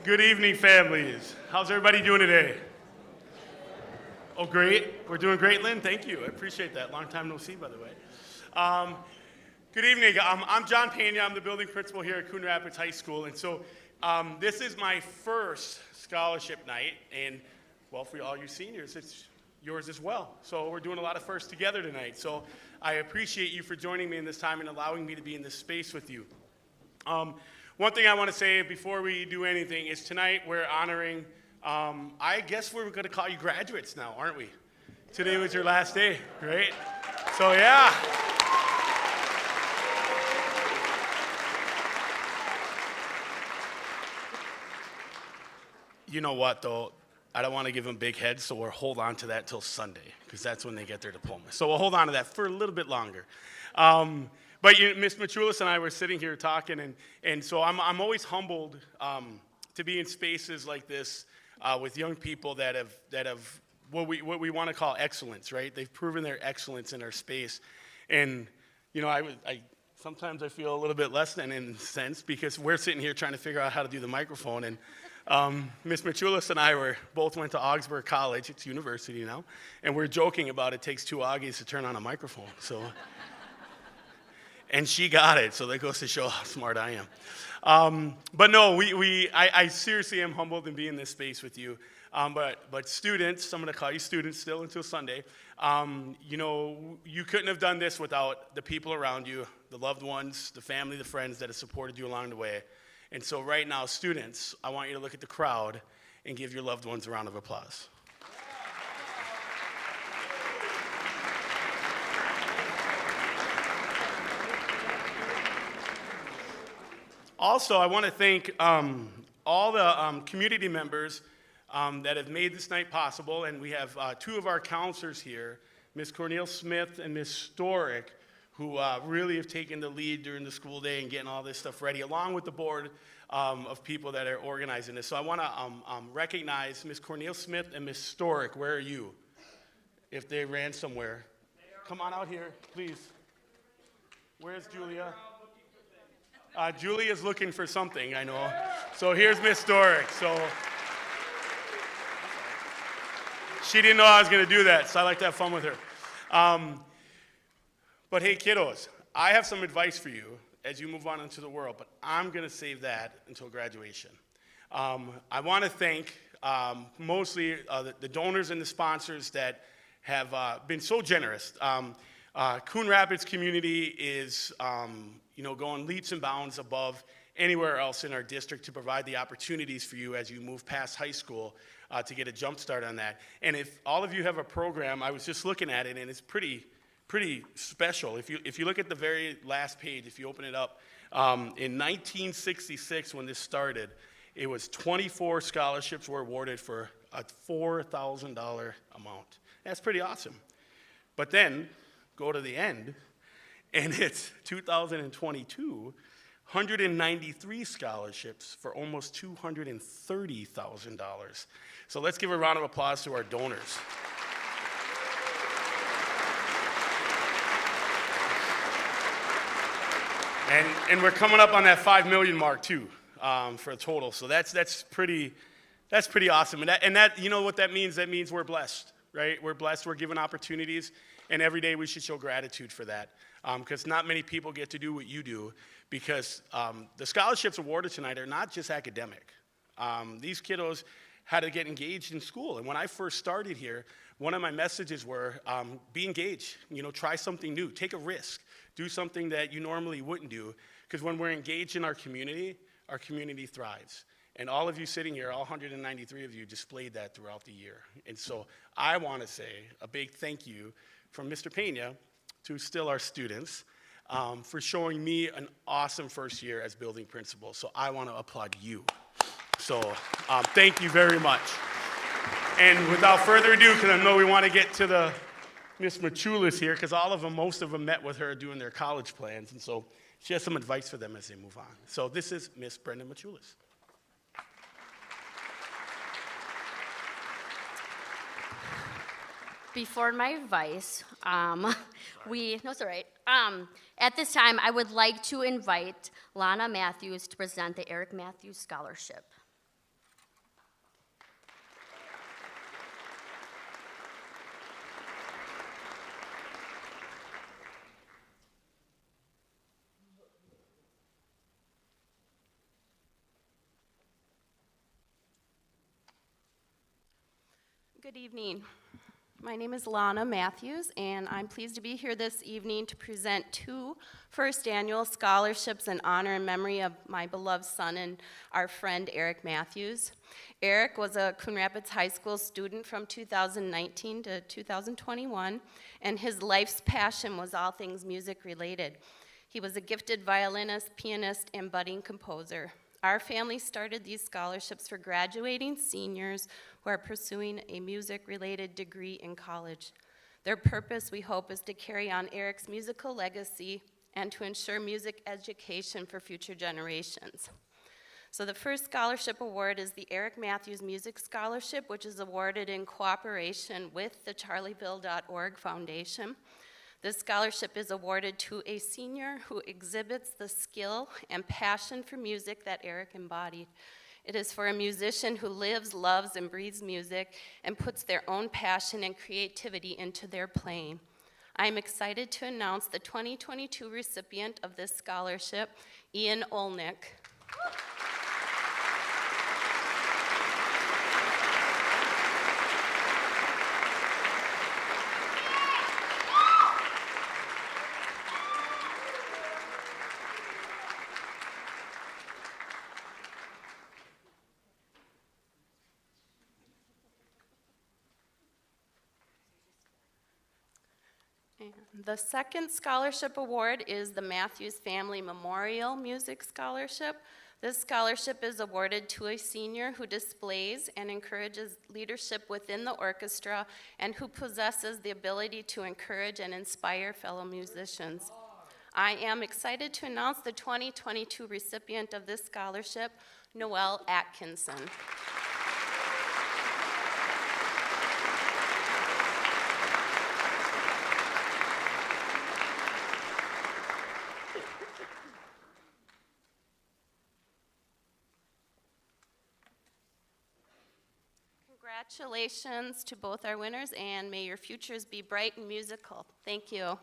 Good evening, families. How's everybody doing today? Oh, great. We're doing great, Lynn. Thank you. I appreciate that. Long time no see, by the way. Good evening. I'm John Pena. I'm the building principal here at Coon Rapids High School. And so this is my first scholarship night. And, well, for all you seniors, it's yours as well. So we're doing a lot of firsts together tonight. So I appreciate you for joining me in this time and allowing me to be in this space with you. One thing I want to say before we do anything is tonight we're honoring, I guess we're going to call you graduates now, aren't we? Today was your last day, right? So yeah. You know what, though? I don't want to give them big heads, so we'll hold on to that till Sunday, because that's when they get their diploma. So we'll hold on to that for a little bit longer. But Ms. Machulis and I were sitting here talking, and so I'm always humbled to be in spaces like this with young people that have what we want to call excellence, right? They've proven their excellence in our space, and you know, I sometimes I feel a little bit less than in a sense because we're sitting here trying to figure out how to do the microphone, and Ms. Machulis and I both went to Augsburg College. It's university now, and we're joking about it takes two Augies to turn on a microphone. So, and she got it. So that goes to show how smart I am. But no, I seriously am humbled to be in this space with you. But students, I'm going to call you students still until Sunday. You know, you couldn't have done this without the people around you, the loved ones, the family, the friends that have supported you along the way. And so right now, students, I want you to look at the crowd and give your loved ones a round of applause. Also, I want to thank all the community members that have made this night possible, and we have two of our counselors here, Ms. Cornel Smith and Ms. Storick, who really have taken the lead during the school day and getting all this stuff ready, along with the board of people that are organizing this. So I want to recognize Ms. Cornel Smith and Ms. Storick. Where are you? If they ran somewhere. Come on out here, please. Where's Julia? Julia's looking for something, I know. So here's Ms. Storick. So she didn't know I was going to do that, so I like to have fun with her. But hey, kiddos, I have some advice for you as you move on into the world, but I'm going to save that until graduation. I want to thank mostly the donors and the sponsors that have been so generous. Coon Rapids community is going leaps and bounds above anywhere else in our district to provide the opportunities for you as you move past high school to get a jump start on that. And if all of you have a program, I was just looking at it, and it's pretty special. If you look at the very last page, if you open it up, in 1966 when this started, it was 24 scholarships were awarded for a $4,000 amount. That's pretty awesome. But then go to the end, and it's 2022, 193 scholarships for almost $230,000. So let's give a round of applause to our donors. And we're coming up on that 5 million mark too, for a total. So that's pretty awesome. And that you know what that means? That means we're blessed, right? We're blessed. We're given opportunities, and every day we should show gratitude for that, because not many people get to do what you do. Because the scholarships awarded tonight are not just academic. These kiddos had to get engaged in school. And when I first started here, one of my messages were, be engaged. You know, try something new. Take a risk. Do something that you normally wouldn't do. Because when we're engaged in our community thrives. And all of you sitting here, all 193 of you, displayed that throughout the year. And so I want to say a big thank you from Mr. Pena to still our students for showing me an awesome first year as building principal. So I want to applaud you. So thank you very much. And without further ado, because I know we want to get to the Miss Machulis here, because most of them met with her doing their college plans, and so she has some advice for them as they move on. So this is Miss Brenda Machulis. Before my advice, no, it's all right. At this time, I would like to invite Lana Matthews to present the Eric Matthews Scholarship. Good evening. My name is Lana Matthews, and I'm pleased to be here this evening to present two first annual scholarships in honor and memory of my beloved son and our friend Eric Matthews. Eric was a Coon Rapids High School student from 2019 to 2021, and his life's passion was all things music related. He was a gifted violinist, pianist, and budding composer. Our family started these scholarships for graduating seniors who are pursuing a music-related degree in college. Their purpose, we hope, is to carry on Eric's musical legacy and to ensure music education for future generations. So the first scholarship award is the Eric Matthews Music Scholarship, which is awarded in cooperation with the charlieville.org Foundation. This scholarship is awarded to a senior who exhibits the skill and passion for music that Eric embodied. It is for a musician who lives, loves, and breathes music and puts their own passion and creativity into their playing. I am excited to announce the 2022 recipient of this scholarship, Ian Olnick. The second scholarship award is the Matthews Family Memorial Music Scholarship. This scholarship is awarded to a senior who displays and encourages leadership within the orchestra and who possesses the ability to encourage and inspire fellow musicians. I am excited to announce the 2022 recipient of this scholarship, Noelle Atkinson. Congratulations to both our winners, and may your futures be bright and musical. Thank you.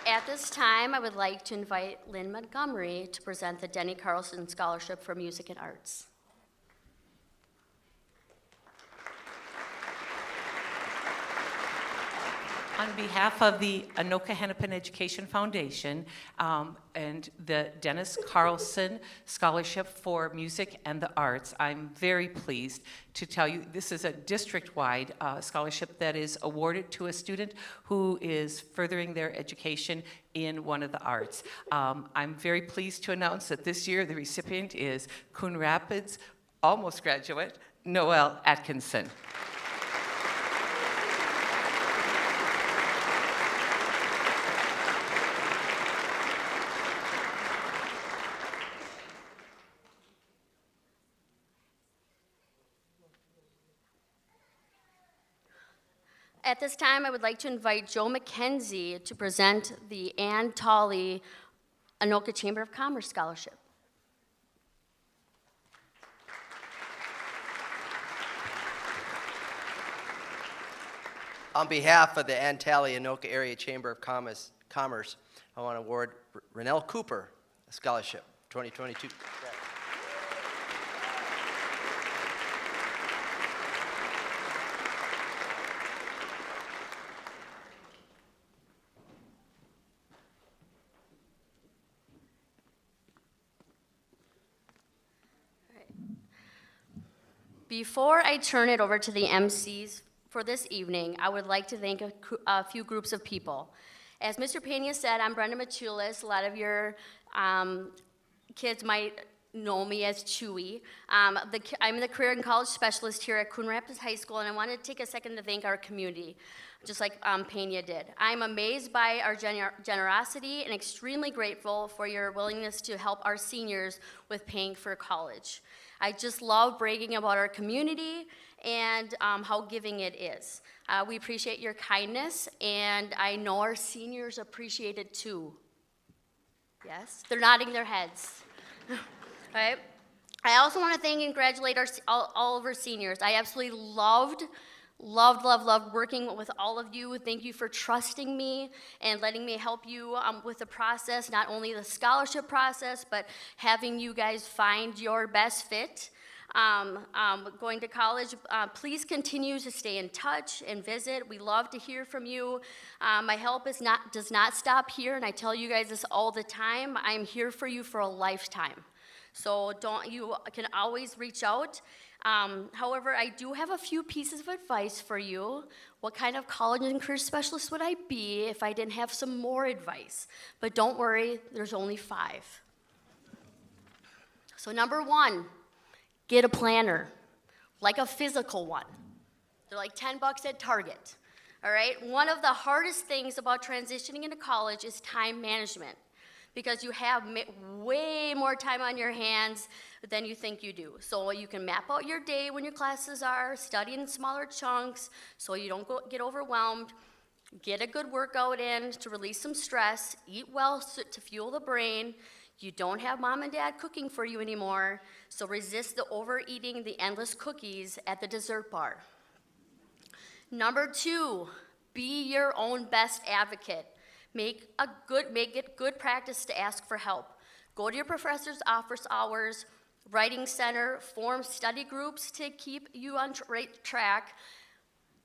At this time, I would like to invite Lynn Montgomery to present the Denny Carlson Scholarship for Music and Arts. On behalf of the Anoka Hennepin Education Foundation and the Dennis Carlson Scholarship for Music and the Arts, I'm very pleased to tell you this is a district-wide scholarship that is awarded to a student who is furthering their education in one of the arts. I'm very pleased to announce that this year the recipient is Coon Rapids almost graduate, Noelle Atkinson. At this time, I would like to invite Joe McKenzie to present the Ann Tolley Anoka Chamber of Commerce Scholarship. On behalf of the Ann Tolley Anoka Area Chamber of Commerce, I want to award Renelle Cooper a scholarship, 2022. Before I turn it over to the MCs for this evening, I would like to thank a few groups of people. As Mr. Pena said, I'm Brenda Machulis. A lot of your kids might know me as Chewy. I'm the Career and College Specialist here at Coon Rapids High School, and I wanted to take a second to thank our community, just like Pena did. I'm amazed by our generosity and extremely grateful for your willingness to help our seniors with paying for college. I just love bragging about our community and how giving it is. We appreciate your kindness, and I know our seniors appreciate it too. Yes? They're nodding their heads. Right? I also want to thank and congratulate all of our seniors. I absolutely loved loved working with all of you. Thank you for trusting me and letting me help you with the process, not only the scholarship process, but having you guys find your best fit. Going to college, please continue to stay in touch and visit. We love to hear from you. My help does not stop here, and I tell you guys this all the time. I am here for you for a lifetime. So you can always reach out. However, I do have a few pieces of advice for you. What kind of college and career specialist would I be if I didn't have some more advice? But don't worry, there's only 5. So number 1, get a planner, like a physical one. They're like $10 at Target, all right? One of the hardest things about transitioning into college is time management, because you have way more time on your hands than you think you do. So you can map out your day when your classes are, study in smaller chunks so you don't get overwhelmed, get a good workout in to release some stress, eat well to fuel the brain. You don't have mom and dad cooking for you anymore, so resist the overeating, the endless cookies at the dessert bar. Number 2, be your own best advocate. Make it good practice to ask for help. Go to your professor's office hours, writing center, form study groups to keep you on right track.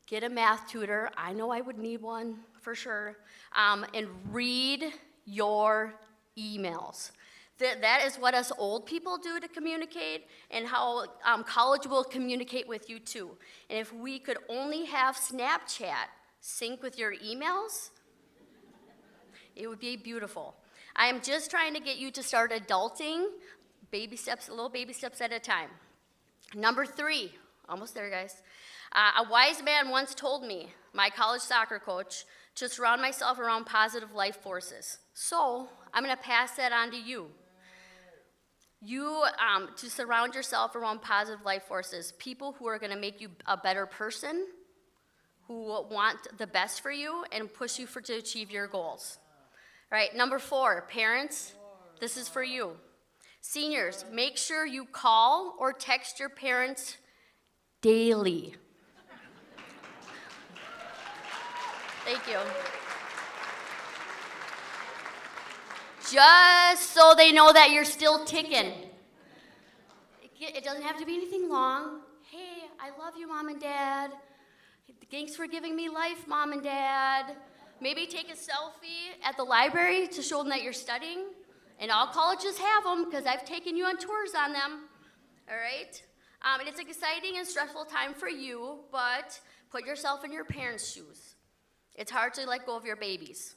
Get a math tutor. I know I would need one for sure. And read your emails. That is what us old people do to communicate, and how college will communicate with you too. And if we could only have Snapchat sync with your emails, it would be beautiful. I am just trying to get you to start adulting, baby steps, little baby steps at a time. Number 3, almost there, guys. A wise man once told me, my college soccer coach, to surround myself around positive life forces. So I'm going to pass that on to you. To surround yourself around positive life forces, people who are going to make you a better person, who want the best for you and push you to achieve your goals. All right, number 4, parents, this is for you. Seniors, make sure you call or text your parents daily. Thank you. Just so they know that you're still ticking. It doesn't have to be anything long. Hey, I love you, Mom and Dad. Thanks for giving me life, Mom and Dad. Maybe take a selfie at the library to show them that you're studying. And all colleges have them, because I've taken you on tours on them. All right? And it's an exciting and stressful time for you, but put yourself in your parents' shoes. It's hard to let go of your babies.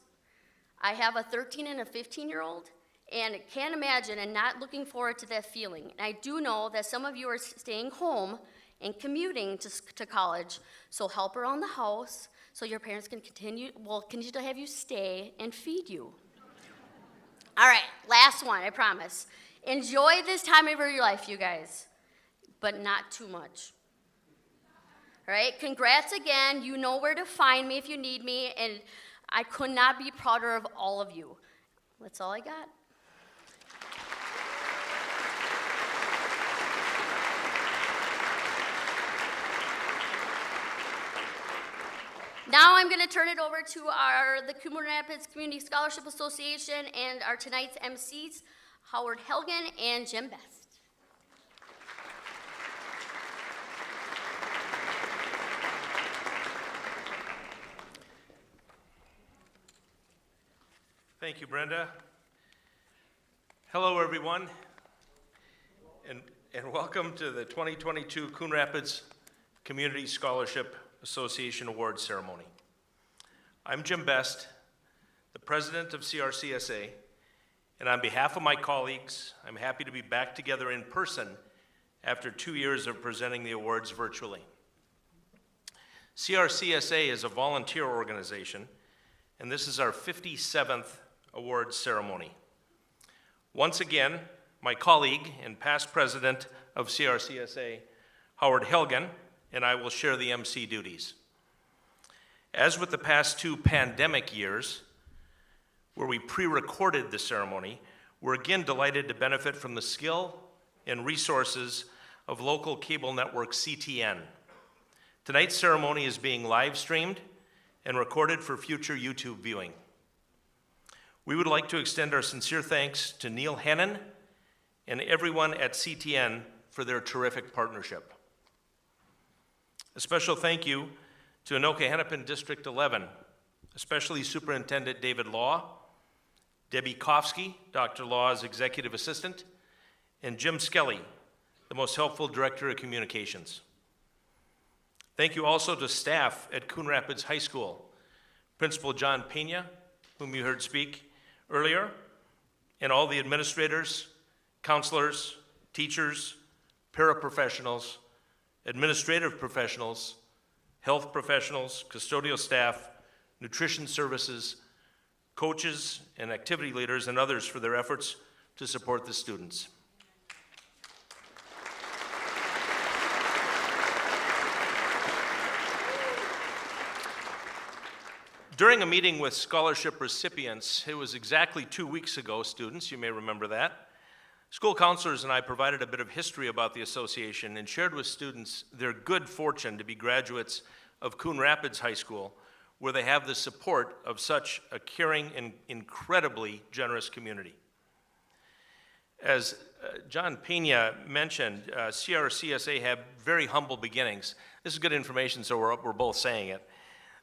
I have a 13 and a 15-year-old, and can't imagine and not looking forward to that feeling. And I do know that some of you are staying home and commuting to college, so help around the house so your parents can continue to have you stay and feed you. All right, last one, I promise. Enjoy this time of your life, you guys, but not too much. All right, congrats again. You know where to find me if you need me, and I could not be prouder of all of you. That's all I got. Now I'm going to turn it over to the Coon Rapids Community Scholarship Association and our tonight's MCs, Howard Helgen and Jim Best. Thank you, Brenda. Hello, everyone, and welcome to the 2022 Coon Rapids Community Scholarship Association Awards Ceremony. I'm Jim Best, the president of CRCSA, and on behalf of my colleagues, I'm happy to be back together in person after 2 years of presenting the awards virtually. CRCSA is a volunteer organization, and this is our 57th awards ceremony. Once again, my colleague and past president of CRCSA, Howard Helgen, and I will share the MC duties. As with the past 2 pandemic years, where we pre-recorded the ceremony, we're again delighted to benefit from the skill and resources of local cable network CTN. Tonight's ceremony is being live streamed and recorded for future YouTube viewing. We would like to extend our sincere thanks to Neil Hennon and everyone at CTN for their terrific partnership. A special thank you to Anoka-Hennepin District 11, especially Superintendent David Law, Debbie Kofsky, Dr. Law's Executive Assistant, and Jim Skelly, the most helpful Director of Communications. Thank you also to staff at Coon Rapids High School, Principal John Pena, whom you heard speak earlier, and all the administrators, counselors, teachers, paraprofessionals, administrative professionals, health professionals, custodial staff, nutrition services, coaches and activity leaders, and others for their efforts to support the students. During a meeting with scholarship recipients, it was exactly 2 weeks ago, students, you may remember that, school counselors and I provided a bit of history about the association and shared with students their good fortune to be graduates of Coon Rapids High School, where they have the support of such a caring and incredibly generous community. As John Pena mentioned, CRCSA have very humble beginnings. This is good information, so we're both saying it.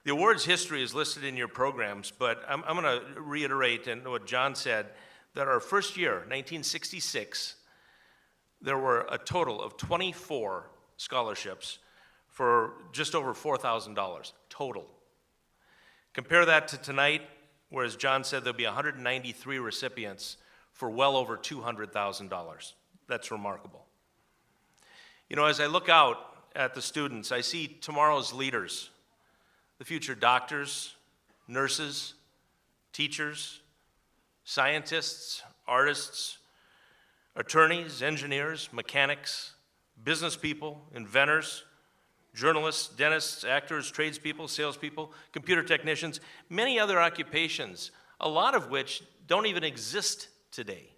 The awards history is listed in your programs, but I'm going to reiterate what John said, that our first year, 1966, there were a total of 24 scholarships for just over $4,000 total. Compare that to tonight, where, as John said, there'll be 193 recipients for well over $200,000. That's remarkable. You know, as I look out at the students, I see tomorrow's leaders, the future doctors, nurses, teachers, scientists, artists, attorneys, engineers, mechanics, business people, inventors, journalists, dentists, actors, tradespeople, salespeople, computer technicians, many other occupations, a lot of which don't even exist today.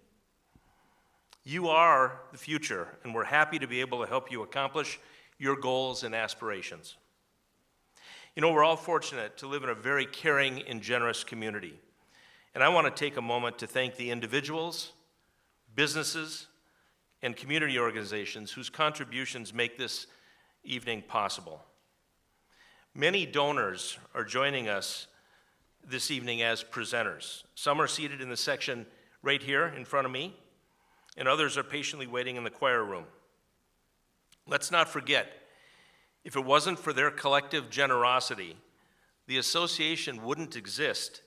You are the future, and we're happy to be able to help you accomplish your goals and aspirations. You know, we're all fortunate to live in a very caring and generous community. And I want to take a moment to thank the individuals, businesses, and community organizations whose contributions make this evening possible. Many donors are joining us this evening as presenters. Some are seated in the section right here in front of me, and others are patiently waiting in the choir room. Let's not forget, if it wasn't for their collective generosity, the association wouldn't exist,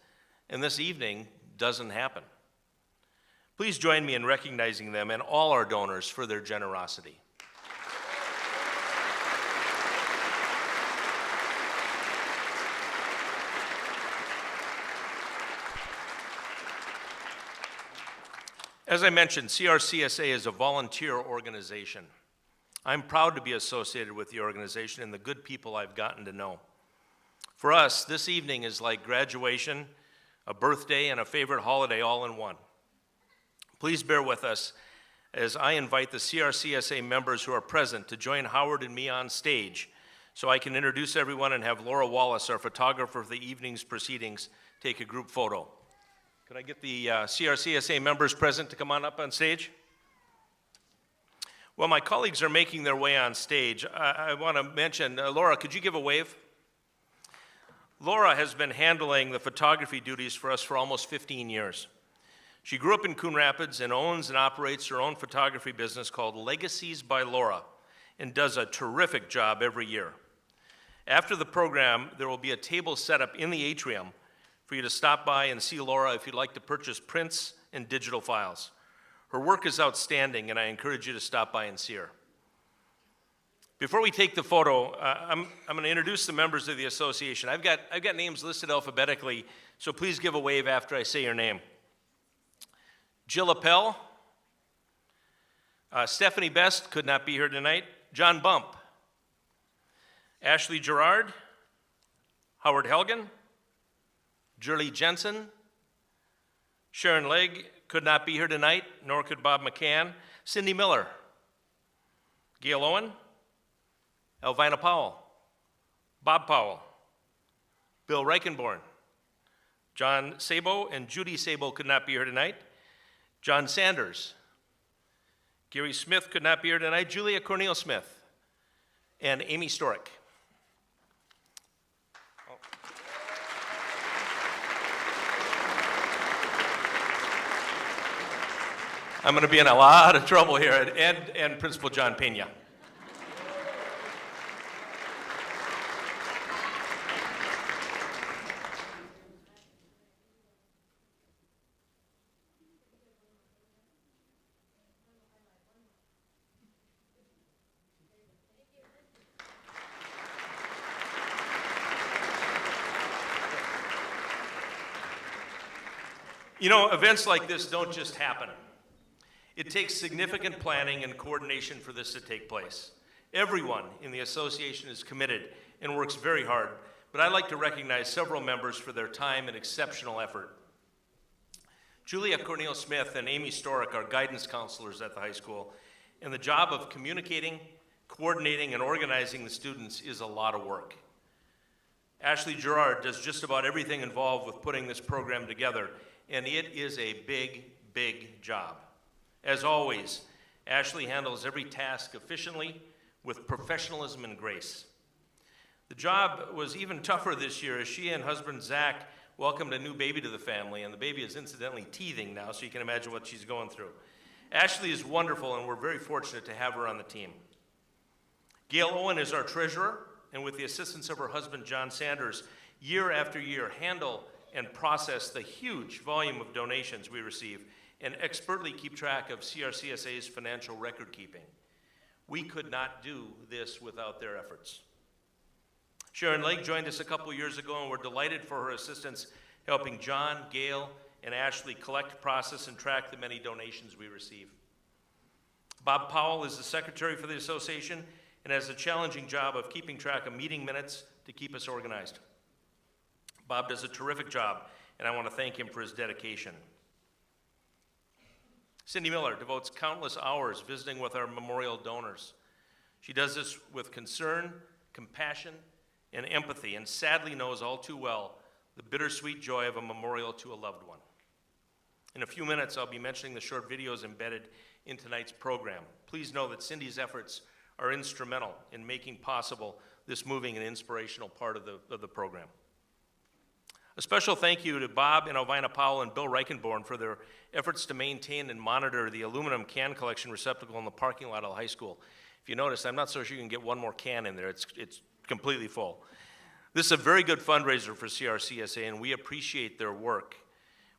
and this evening doesn't happen. Please join me in recognizing them and all our donors for their generosity. As I mentioned, CRCSA is a volunteer organization. I'm proud to be associated with the organization and the good people I've gotten to know. For us, this evening is like graduation, a birthday, and a favorite holiday all in one. Please bear with us as I invite the CRCSA members who are present to join Howard and me on stage so I can introduce everyone and have Laura Wallace, our photographer for the evening's proceedings, take a group photo. Could I get the CRCSA members present to come on up on stage? While my colleagues are making their way on stage, I want to mention, Laura, could you give a wave? Laura has been handling the photography duties for us for almost 15 years. She grew up in Coon Rapids and owns and operates her own photography business called Legacies by Laura and does a terrific job every year. After the program, there will be a table set up in the atrium for you to stop by and see Laura if you'd like to purchase prints and digital files. Her work is outstanding, and I encourage you to stop by and see her. Before we take the photo, I'm going to introduce the members of the association. I've got names listed alphabetically, so please give a wave after I say your name. Jill Appel, Stephanie Best could not be here tonight. John Bump, Ashley Gerard, Howard Helgen, Jurley Jensen, Sharon Legg could not be here tonight, nor could Bob McCann. Cindy Miller, Gail Owen, Elvina Powell, Bob Powell, Bill Reichenborn, John Sabo and Judy Sabo could not be here tonight, John Sanders, Gary Smith could not be here tonight, Julia Cornel Smith, and Amy Storick. I'm going to be in a lot of trouble here, and Principal John Pena. You know, events like this don't just happen. It takes significant planning and coordination for this to take place. Everyone in the association is committed and works very hard, but I'd like to recognize several members for their time and exceptional effort. Julia Cornel Smith and Amy Storick are guidance counselors at the high school, and the job of communicating, coordinating, and organizing the students is a lot of work. Ashley Gerard does just about everything involved with putting this program together, and it is a big, big job. As always, Ashley handles every task efficiently with professionalism and grace. The job was even tougher this year as she and husband Zach welcomed a new baby to the family, and the baby is incidentally teething now, so you can imagine what she's going through. Ashley is wonderful, and we're very fortunate to have her on the team. Gail Owen is our treasurer, and with the assistance of her husband John Sanders, year after year handle and process the huge volume of donations we receive and expertly keep track of CRCSA's financial record keeping. We could not do this without their efforts. Sharon Lake joined us a couple years ago, and we're delighted for her assistance helping John, Gail, and Ashley collect, process, and track the many donations we receive. Bob Powell is the secretary for the association and has a challenging job of keeping track of meeting minutes to keep us organized. Bob does a terrific job, and I want to thank him for his dedication. Cindy Miller devotes countless hours visiting with our memorial donors. She does this with concern, compassion, and empathy, and sadly knows all too well the bittersweet joy of a memorial to a loved one. In a few minutes, I'll be mentioning the short videos embedded in tonight's program. Please know that Cindy's efforts are instrumental in making possible this moving and inspirational part of the program. A special thank you to Bob and Elvina Powell and Bill Reichenborn for their efforts to maintain and monitor the aluminum can collection receptacle in the parking lot of the high school. If you notice, I'm not so sure you can get one more can in there. It's completely full. This is a very good fundraiser for CRCSA, and we appreciate their work.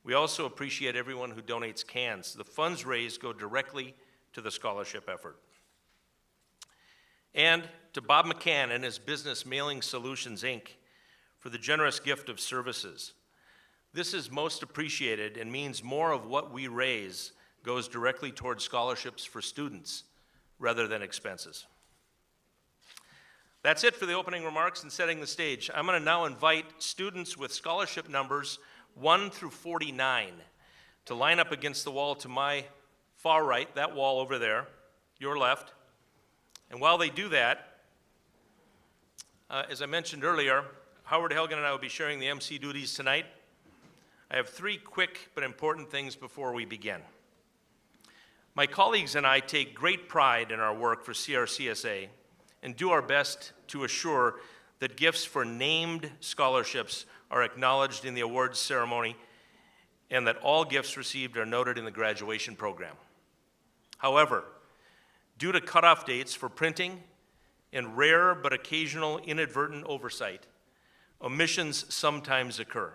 We also appreciate everyone who donates cans. The funds raised go directly to the scholarship effort. And to Bob McCann and his business Mailing Solutions, Inc., for the generous gift of services. This is most appreciated and means more of what we raise goes directly towards scholarships for students rather than expenses. That's it for the opening remarks and setting the stage. I'm going to now invite students with scholarship numbers 1 through 49 to line up against the wall to my far right, that wall over there, your left. And while they do that, as I mentioned earlier, Howard Helgen and I will be sharing the MC duties tonight. I have 3 quick but important things before we begin. My colleagues and I take great pride in our work for CRCSA and do our best to assure that gifts for named scholarships are acknowledged in the awards ceremony and that all gifts received are noted in the graduation program. However, due to cutoff dates for printing and rare but occasional inadvertent oversight, omissions sometimes occur.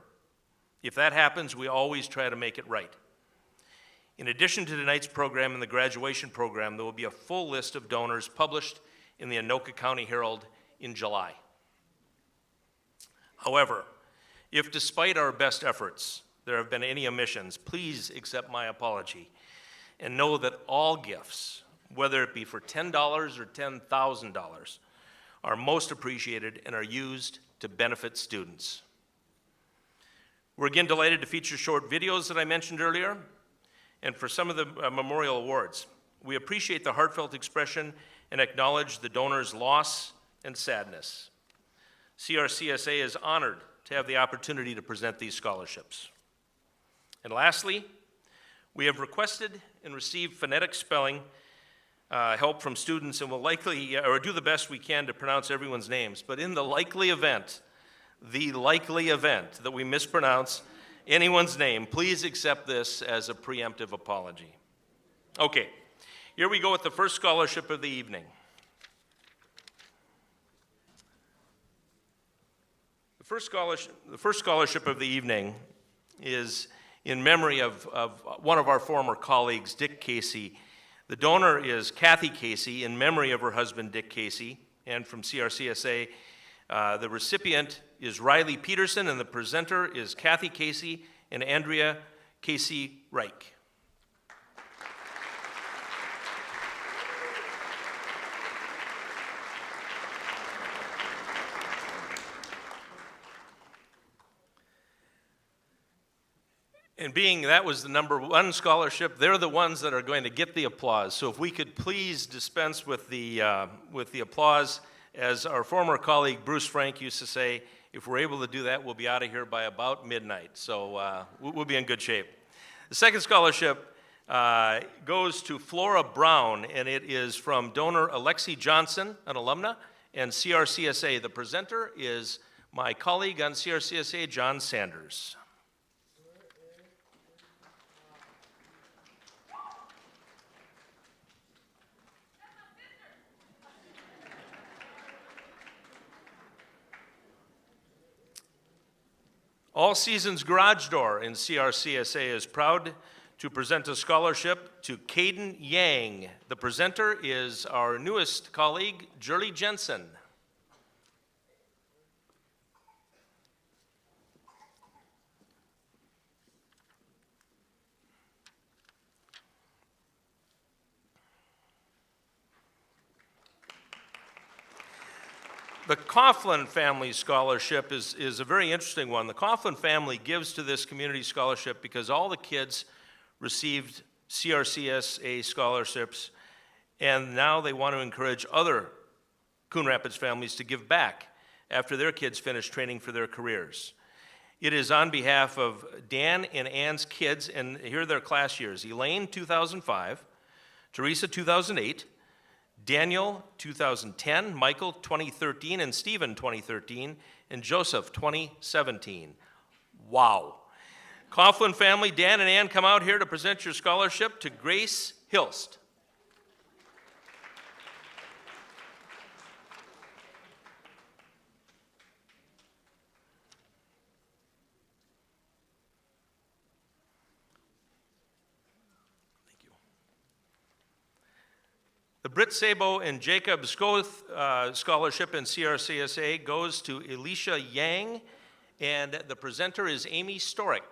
If that happens, we always try to make it right. In addition to tonight's program and the graduation program, there will be a full list of donors published in the Anoka County Herald in July. However, if despite our best efforts there have been any omissions, please accept my apology and know that all gifts, whether it be for $10 or $10,000, are most appreciated and are used to benefit students. We're again delighted to feature short videos that I mentioned earlier, and for some of the memorial awards. We appreciate the heartfelt expression and acknowledge the donor's loss and sadness. CRCSA is honored to have the opportunity to present these scholarships. And lastly, we have requested and received phonetic spelling help from students, and will likely, or do the best we can to pronounce everyone's names. But in the likely event that we mispronounce anyone's name, please accept this as a preemptive apology. Okay, here we go with the first scholarship of the evening. The first scholarship of the evening is in memory of one of our former colleagues, Dick Casey. The donor is Kathy Casey, in memory of her husband, Dick Casey, and from CRCSA. The recipient is Riley Peterson, and the presenter is Kathy Casey and Andrea Casey Reich. And being that was the #1 scholarship, they're the ones that are going to get the applause. So if we could please dispense with the applause, as our former colleague Bruce Frank used to say, if we're able to do that, we'll be out of here by about midnight. So we'll be in good shape. The second scholarship goes to Flora Brown, and it is from donor Alexi Johnson, an alumna, and CRCSA. The presenter is my colleague on CRCSA, John Sanders. All Seasons Garage Door in CRCSA is proud to present a scholarship to Caden Yang. The presenter is our newest colleague, Jurley Jensen. The Coughlin Family Scholarship is a very interesting one. The Coughlin family gives to this community scholarship because all the kids received CRCSA scholarships, and now they want to encourage other Coon Rapids families to give back after their kids finish training for their careers. It is on behalf of Dan and Ann's kids, and here are their class years: Elaine, 2005, Teresa, 2008, Daniel, 2010, Michael, 2013, and Stephen, 2013, and Joseph, 2017. Wow. Coughlin family, Dan and Ann, come out here to present your scholarship to Grace Hilst. The Britt Sabo and Jacob Skoth Scholarship in CRCSA goes to Elisha Yang, and the presenter is Amy Storick.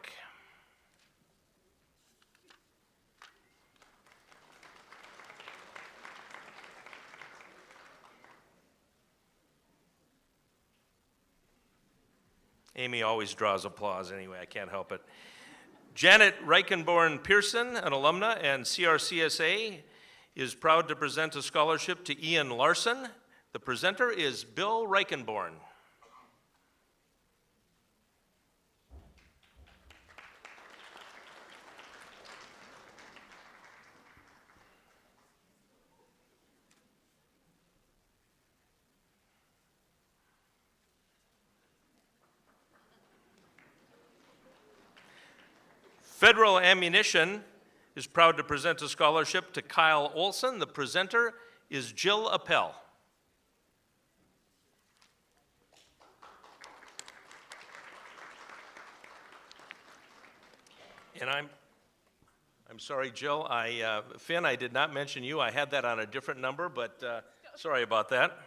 Amy always draws applause anyway, I can't help it. Janet Reichenborn Pearson, an alumna, and CRCSA is proud to present a scholarship to Ian Larson. The presenter is Bill Reichenborn. Federal Ammunition is proud to present a scholarship to Kyle Olson. The presenter is Jill Appel. And I'm sorry, Jill. Finn, I did not mention you. I had that on a different number, but sorry about that.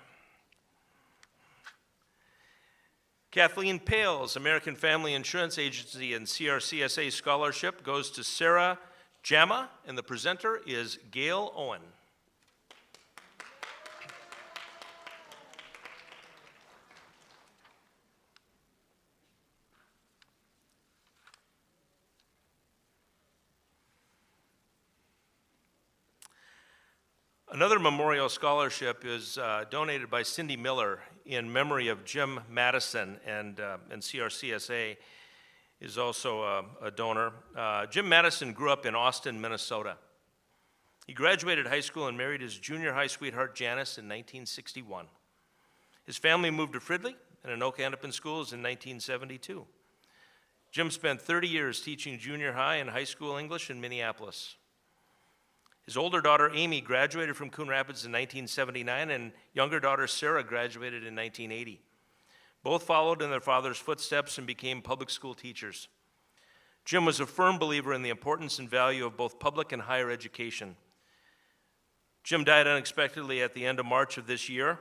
Kathleen Pales, American Family Insurance Agency and CRCSA Scholarship goes to Sarah Jama, and the presenter is Gail Owen. Another memorial scholarship is donated by Cindy Miller in memory of Jim Madison, and CRCSA is also a donor. Jim Madison grew up in Austin, Minnesota. He graduated high school and married his junior high sweetheart Janice in 1961. His family moved to Fridley and Anoka-Hennepin schools in 1972. Jim spent 30 years teaching junior high and high school English in Minneapolis. His older daughter Amy graduated from Coon Rapids in 1979, and younger daughter Sarah graduated in 1980. Both followed in their father's footsteps and became public school teachers. Jim was a firm believer in the importance and value of both public and higher education. Jim died unexpectedly at the end of March of this year.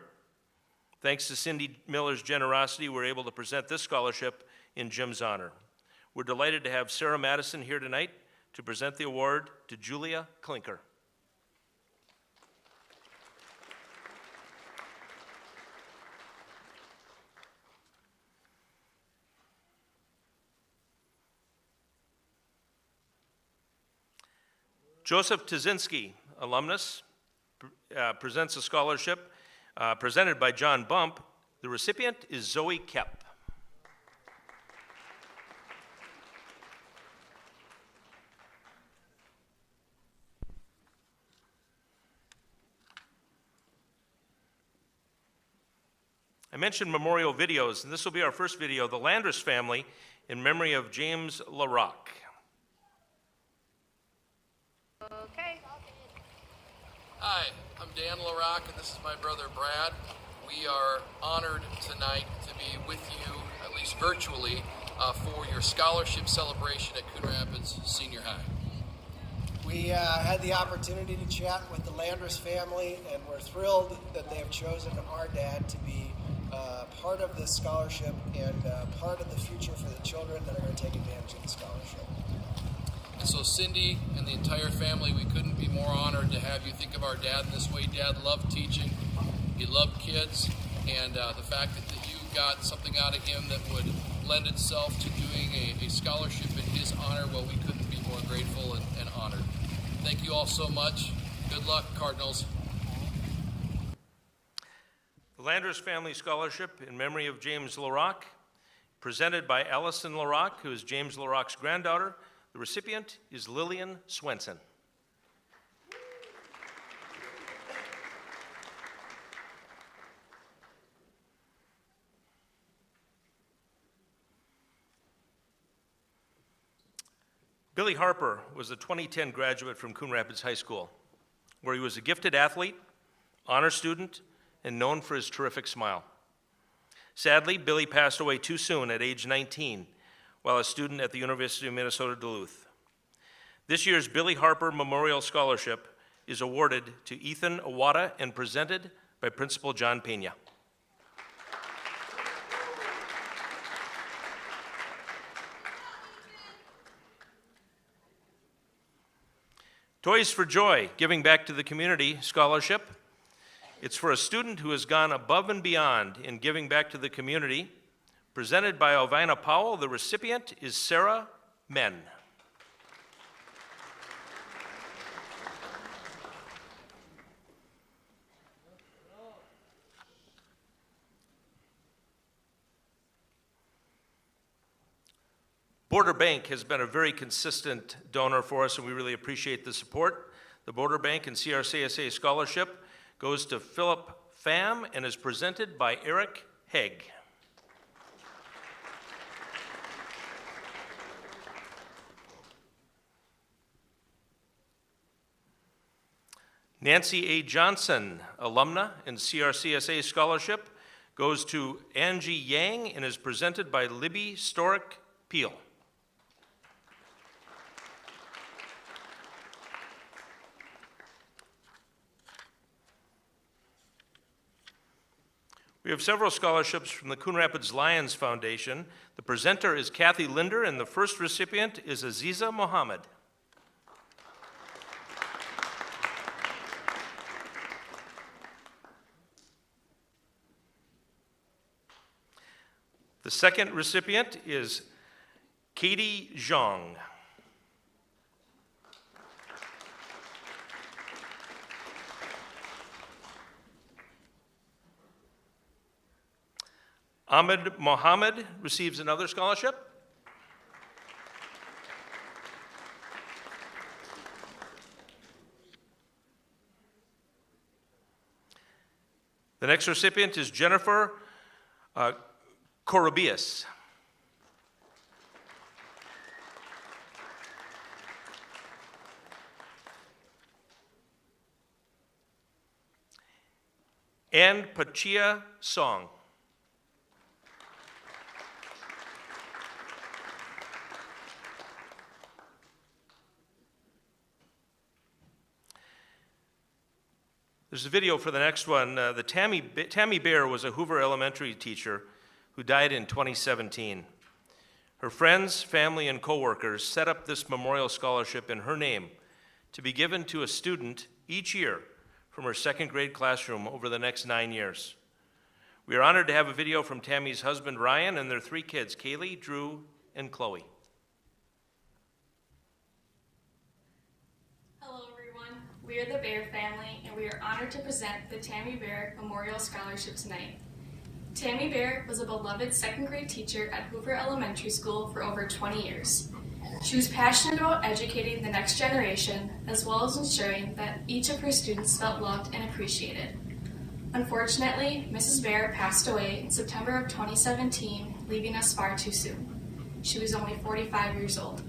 Thanks to Cindy Miller's generosity, we're able to present this scholarship in Jim's honor. We're delighted to have Sarah Madison here tonight to present the award to Julia Klinker. Joseph Tazinski, alumnus, presents a scholarship presented by John Bump. The recipient is Zoe Kep. I mentioned memorial videos, and this will be our first video, The Landris Family, in memory of James LaRock. Okay. Hi, I'm Dan LaRock, and this is my brother Brad. We are honored tonight to be with you, at least virtually, for your scholarship celebration at Coon Rapids Senior High. We had the opportunity to chat with the Landris family, and we're thrilled that they have chosen our dad to be part of this scholarship and part of the future for the children that are going to take advantage of the scholarship. And so Cindy and the entire family, we couldn't be more honored to have you think of our dad in this way. Dad loved teaching, he loved kids, and the fact that you got something out of him that would lend itself to doing a scholarship in his honor, well, we couldn't be more grateful and honored. Thank you all so much. Good luck, Cardinals. The Landris Family Scholarship in memory of James LaRock, presented by Allison LaRock, who is James LaRock's granddaughter. The recipient is Lillian Swenson. Billy Harper was a 2010 graduate from Coon Rapids High School, where he was a gifted athlete, honor student, and known for his terrific smile. Sadly, Billy passed away too soon at age 19 while a student at the University of Minnesota Duluth. This year's Billy Harper Memorial Scholarship is awarded to Ethan Awada and presented by Principal John Pena. Toys for Joy, Giving Back to the Community Scholarship. It's for a student who has gone above and beyond in giving back to the community. Presented by Elvina Powell, the recipient is Sarah Men. Border Bank has been a very consistent donor for us, and we really appreciate the support. The Border Bank and CRCSA Scholarship goes to Philip Pham and is presented by Eric Hegg. Nancy A. Johnson, alumna and CRCSA Scholarship, goes to Angie Yang and is presented by Libby Storick Peel. We have several scholarships from the Coon Rapids Lions Foundation. The presenter is Kathy Linder, and the first recipient is Aziza Mohammed. The second recipient is Katie Zhang. Ahmed Mohammed receives another scholarship. The next recipient is Jennifer Corobias. And Pachia Song. There's a video for the next one. Tammy Bear was a Hoover Elementary teacher who died in 2017. Her friends, family, and coworkers set up this memorial scholarship in her name to be given to a student each year from her second grade classroom over the next 9 years. We are honored to have a video from Tammy's husband, Ryan, and their 3 kids, Kaylee, Drew, and Chloe. Hello, everyone. We are the Bear family, and we are honored to present the Tammy Bear Memorial Scholarship tonight. Tammy Bear was a beloved second grade teacher at Hoover Elementary School for over 20 years. She was passionate about educating the next generation, as well as ensuring that each of her students felt loved and appreciated. Unfortunately, Mrs. Bear passed away in September of 2017, leaving us far too soon. She was only 45 years old.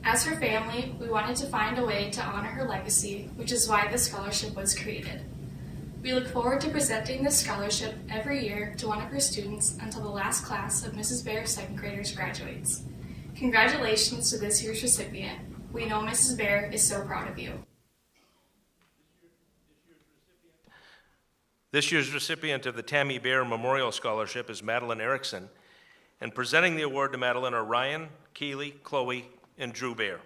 As her family, we wanted to find a way to honor her legacy, which is why this scholarship was created. We look forward to presenting this scholarship every year to one of her students until the last class of Mrs. Bear's second graders graduates. Congratulations to this year's recipient. We know Mrs. Bear is so proud of you. This year's recipient of the Tammy Bear Memorial Scholarship is Madeline Erickson, and presenting the award to Madeline are Ryan, Keely, Chloe, and Drew Bear.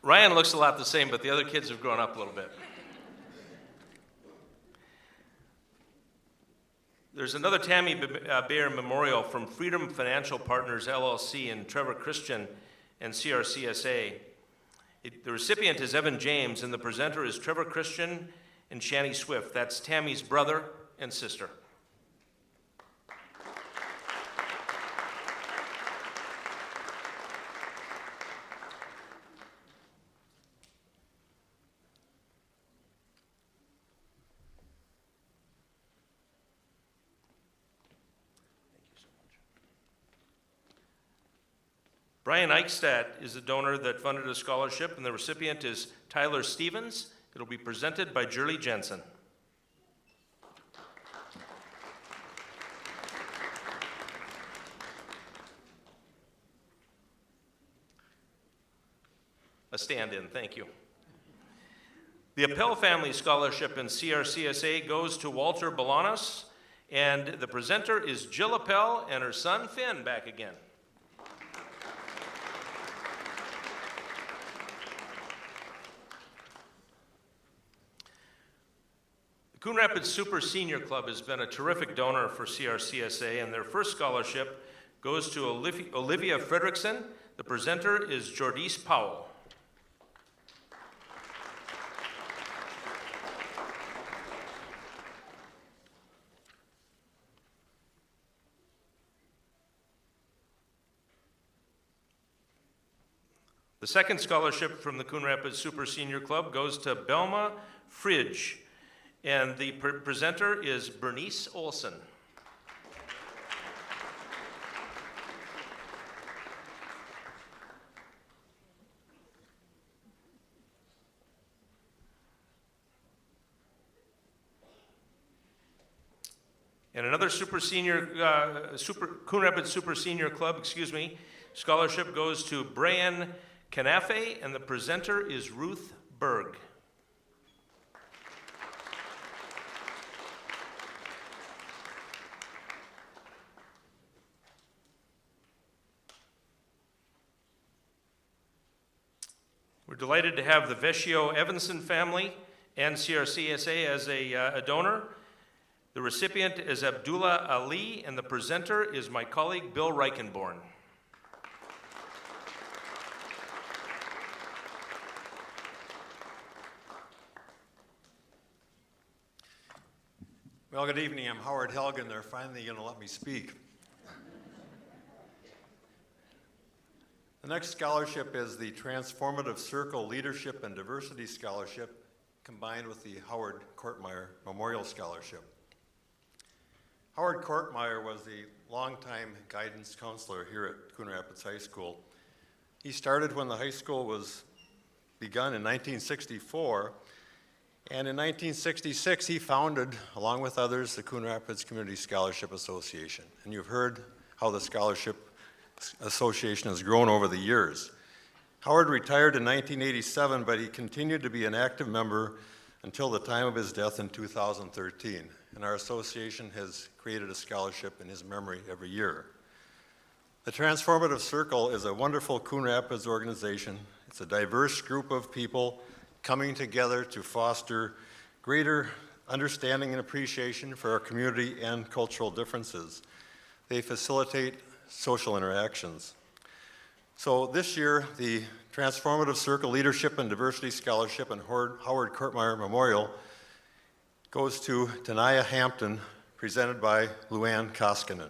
Ryan looks a lot the same, but the other kids have grown up a little bit. There's another Tammy Bear Memorial from Freedom Financial Partners, LLC, and Trevor Christian and CRCSA. The recipient is Evan James, and the presenter is Trevor Christian and Shani Swift. That's Tammy's brother and sister. Brian Eichstadt is the donor that funded a scholarship, and the recipient is Tyler Stevens. It'll be presented by Jurley Jensen. A stand-in, thank you. The Appel Family Scholarship in CRCSA goes to Walter Bolanos, and the presenter is Jill Appel and her son Finn back again. Coon Rapids Super Senior Club has been a terrific donor for CRCSA, and their first scholarship goes to Olivia Fredrickson. The presenter is Jordice Powell. The second scholarship from the Coon Rapids Super Senior Club goes to Belma Fridge, and the presenter is Bernice Olson. And another Coon Rapids Super Senior Club, scholarship goes to Brian Canafe, and the presenter is Ruth Berg. We're delighted to have the Vecchio Evanson family and CRCSA as a donor. The recipient is Abdullah Ali, and the presenter is my colleague Bill Reichenborn. Well, good evening. I'm Howard Helgen. They're finally going to let me speak. The next scholarship is the Transformative Circle Leadership and Diversity Scholarship, combined with the Howard Kortmeyer Memorial Scholarship. Howard Kortmeyer was the longtime guidance counselor here at Coon Rapids High School. He started when the high school was begun in 1964, and in 1966 he founded, along with others, the Coon Rapids Community Scholarship Association. And you've heard how the Scholarship Association has grown over the years. Howard retired in 1987, but he continued to be an active member until the time of his death in 2013. And our association has created a scholarship in his memory every year. The Transformative Circle is a wonderful Coon Rapids organization. It's a diverse group of people coming together to foster greater understanding and appreciation for our community and cultural differences. They facilitate social interactions. So this year, the Transformative Circle Leadership and Diversity Scholarship and Howard Kortmeyer Memorial goes to Tanaya Hampton, presented by Luann Koskinen.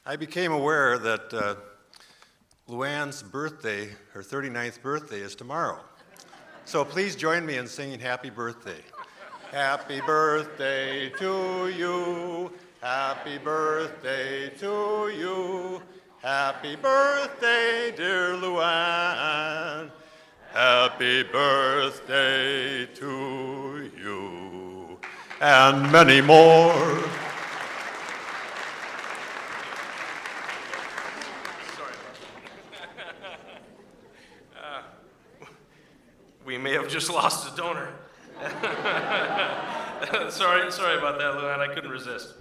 I became aware that Luann's birthday, her 39th birthday, is tomorrow. So please join me in singing Happy Birthday. Happy birthday to you. Happy birthday to you. Happy birthday, dear Luann. Happy birthday to you. And many more. We may have just lost a donor. sorry about that, Luann. I couldn't resist.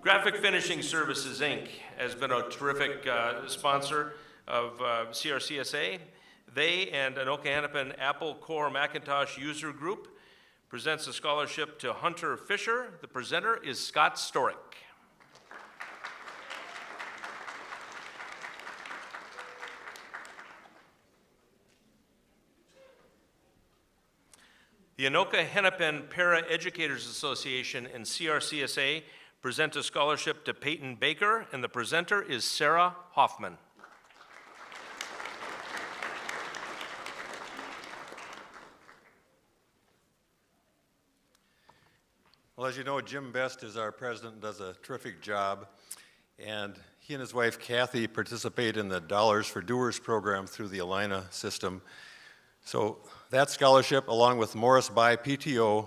Graphic Finishing Services, Inc. has been a terrific sponsor of CRCSA. They and Anoka Hennepin Apple Core Macintosh User Group presents a scholarship to Hunter Fisher. The presenter is Scott Storick. The Anoka Hennepin Para-Educators Association and CRCSA present a scholarship to Peyton Baker, and the presenter is Sarah Hoffman. Well, as you know, Jim Best is our president, does a terrific job, and he and his wife Kathy participate in the Dollars for Doers program through the Alina system. So that scholarship, along with Morris By PTO,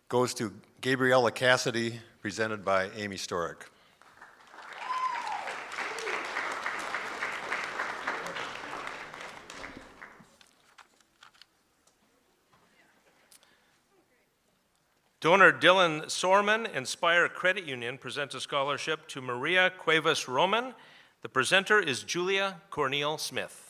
goes to Gabriella Cassidy, presented by Amy Storick. Donor Dylan Sorman, Inspire Credit Union, presents a scholarship to Maria Cuevas Roman. The presenter is Julia Cornel Smith.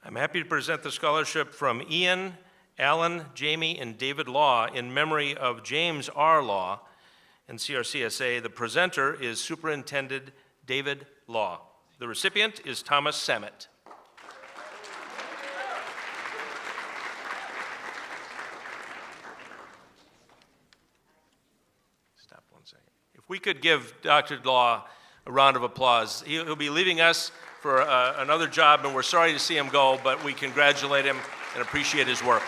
I'm happy to present the scholarship from Ian, Alan, Jamie, and David Law in memory of James R. Law and CRCSA. The presenter is Superintendent David Law. The recipient is Thomas Samet. Stop one second. If we could give Dr. Law a round of applause. He'll be leaving us for another job, and we're sorry to see him go, but we congratulate him and appreciate his work.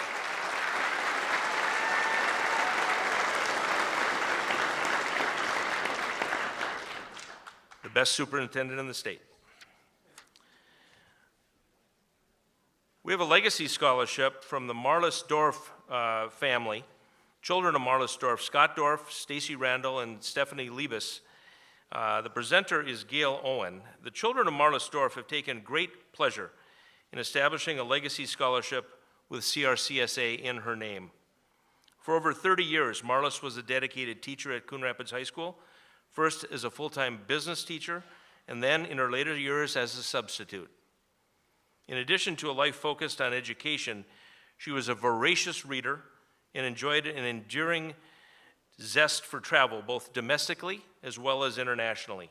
The best superintendent in the state. We have a legacy scholarship from the Marlisdorf family, children of Marlisdorf, Scott Dorf, Stacy Randall, and Stephanie Liebes. The presenter is Gail Owen. The children of Marlisdorf have taken great pleasure in establishing a legacy scholarship with CRCSA in her name. For over 30 years, Marlis was a dedicated teacher at Coon Rapids High School, first as a full-time business teacher, and then in her later years as a substitute. In addition to a life focused on education, she was a voracious reader and enjoyed an enduring zest for travel, both domestically as well as internationally.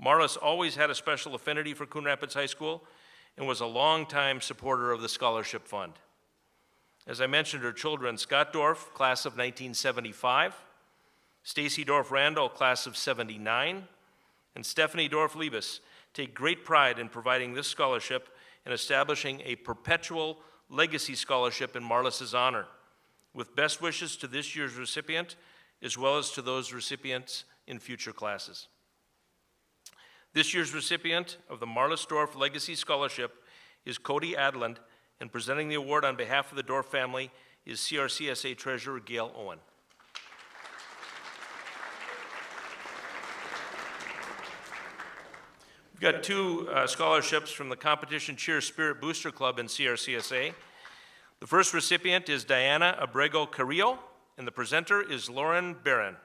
Marlis always had a special affinity for Coon Rapids High School and was a longtime supporter of the Scholarship Fund. As I mentioned, her children, Scott Dorff, class of 1975, Stacy Dorff Randall, class of 79, and Stephanie Dorff Liebes take great pride in providing this scholarship and establishing a perpetual legacy scholarship in Marlis's honor, with best wishes to this year's recipient, as well as to those recipients in future classes. This year's recipient of the Marlis Dorff Legacy Scholarship is Cody Adland, and presenting the award on behalf of the Dorff family is CRCSA Treasurer Gail Owen. We've got two scholarships from the Competition Cheer Spirit Booster Club in CRCSA. The first recipient is Diana Abrego Carrillo, and the presenter is Lauren Barron.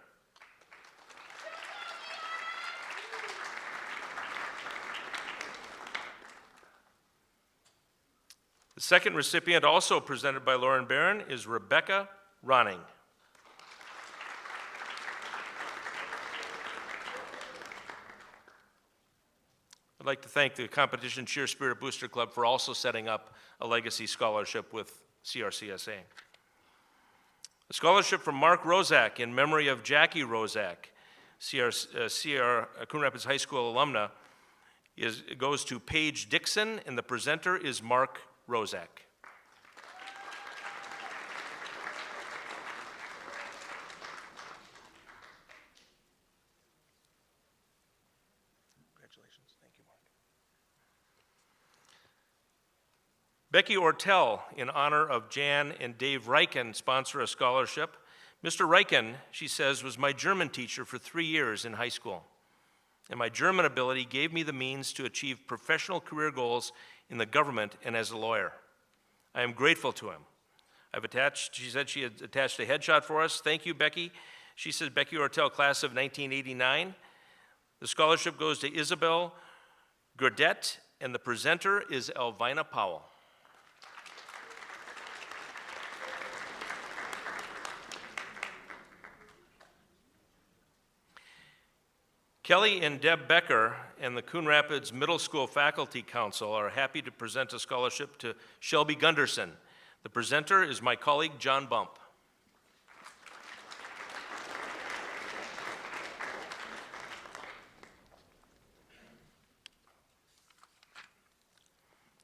The second recipient, also presented by Lauren Barron, is Rebecca Ronning. I'd like to thank the Competition Cheer Spirit Booster Club for also setting up a legacy scholarship with CRCSA. A scholarship from Mark Rozak in memory of Jackie Rozak, Coon Rapids High School alumna, goes to Paige Dixon, and the presenter is Mark Rozak. Congratulations. Thank you, Mark. Becky Ortel, in honor of Jan and Dave Reichen, sponsor a scholarship. Mr. Reichen, she says, was my German teacher for 3 years in high school, and my German ability gave me the means to achieve professional career goals in the government and as a lawyer. I am grateful to him. She said she had attached a headshot for us. Thank you, Becky. She says, Becky Ortel, class of 1989. The scholarship goes to Isabel Gurdett, and the presenter is Elvina Powell. Kelly and Deb Becker and the Coon Rapids Middle School Faculty Council are happy to present a scholarship to Shelby Gunderson. The presenter is my colleague, John Bump.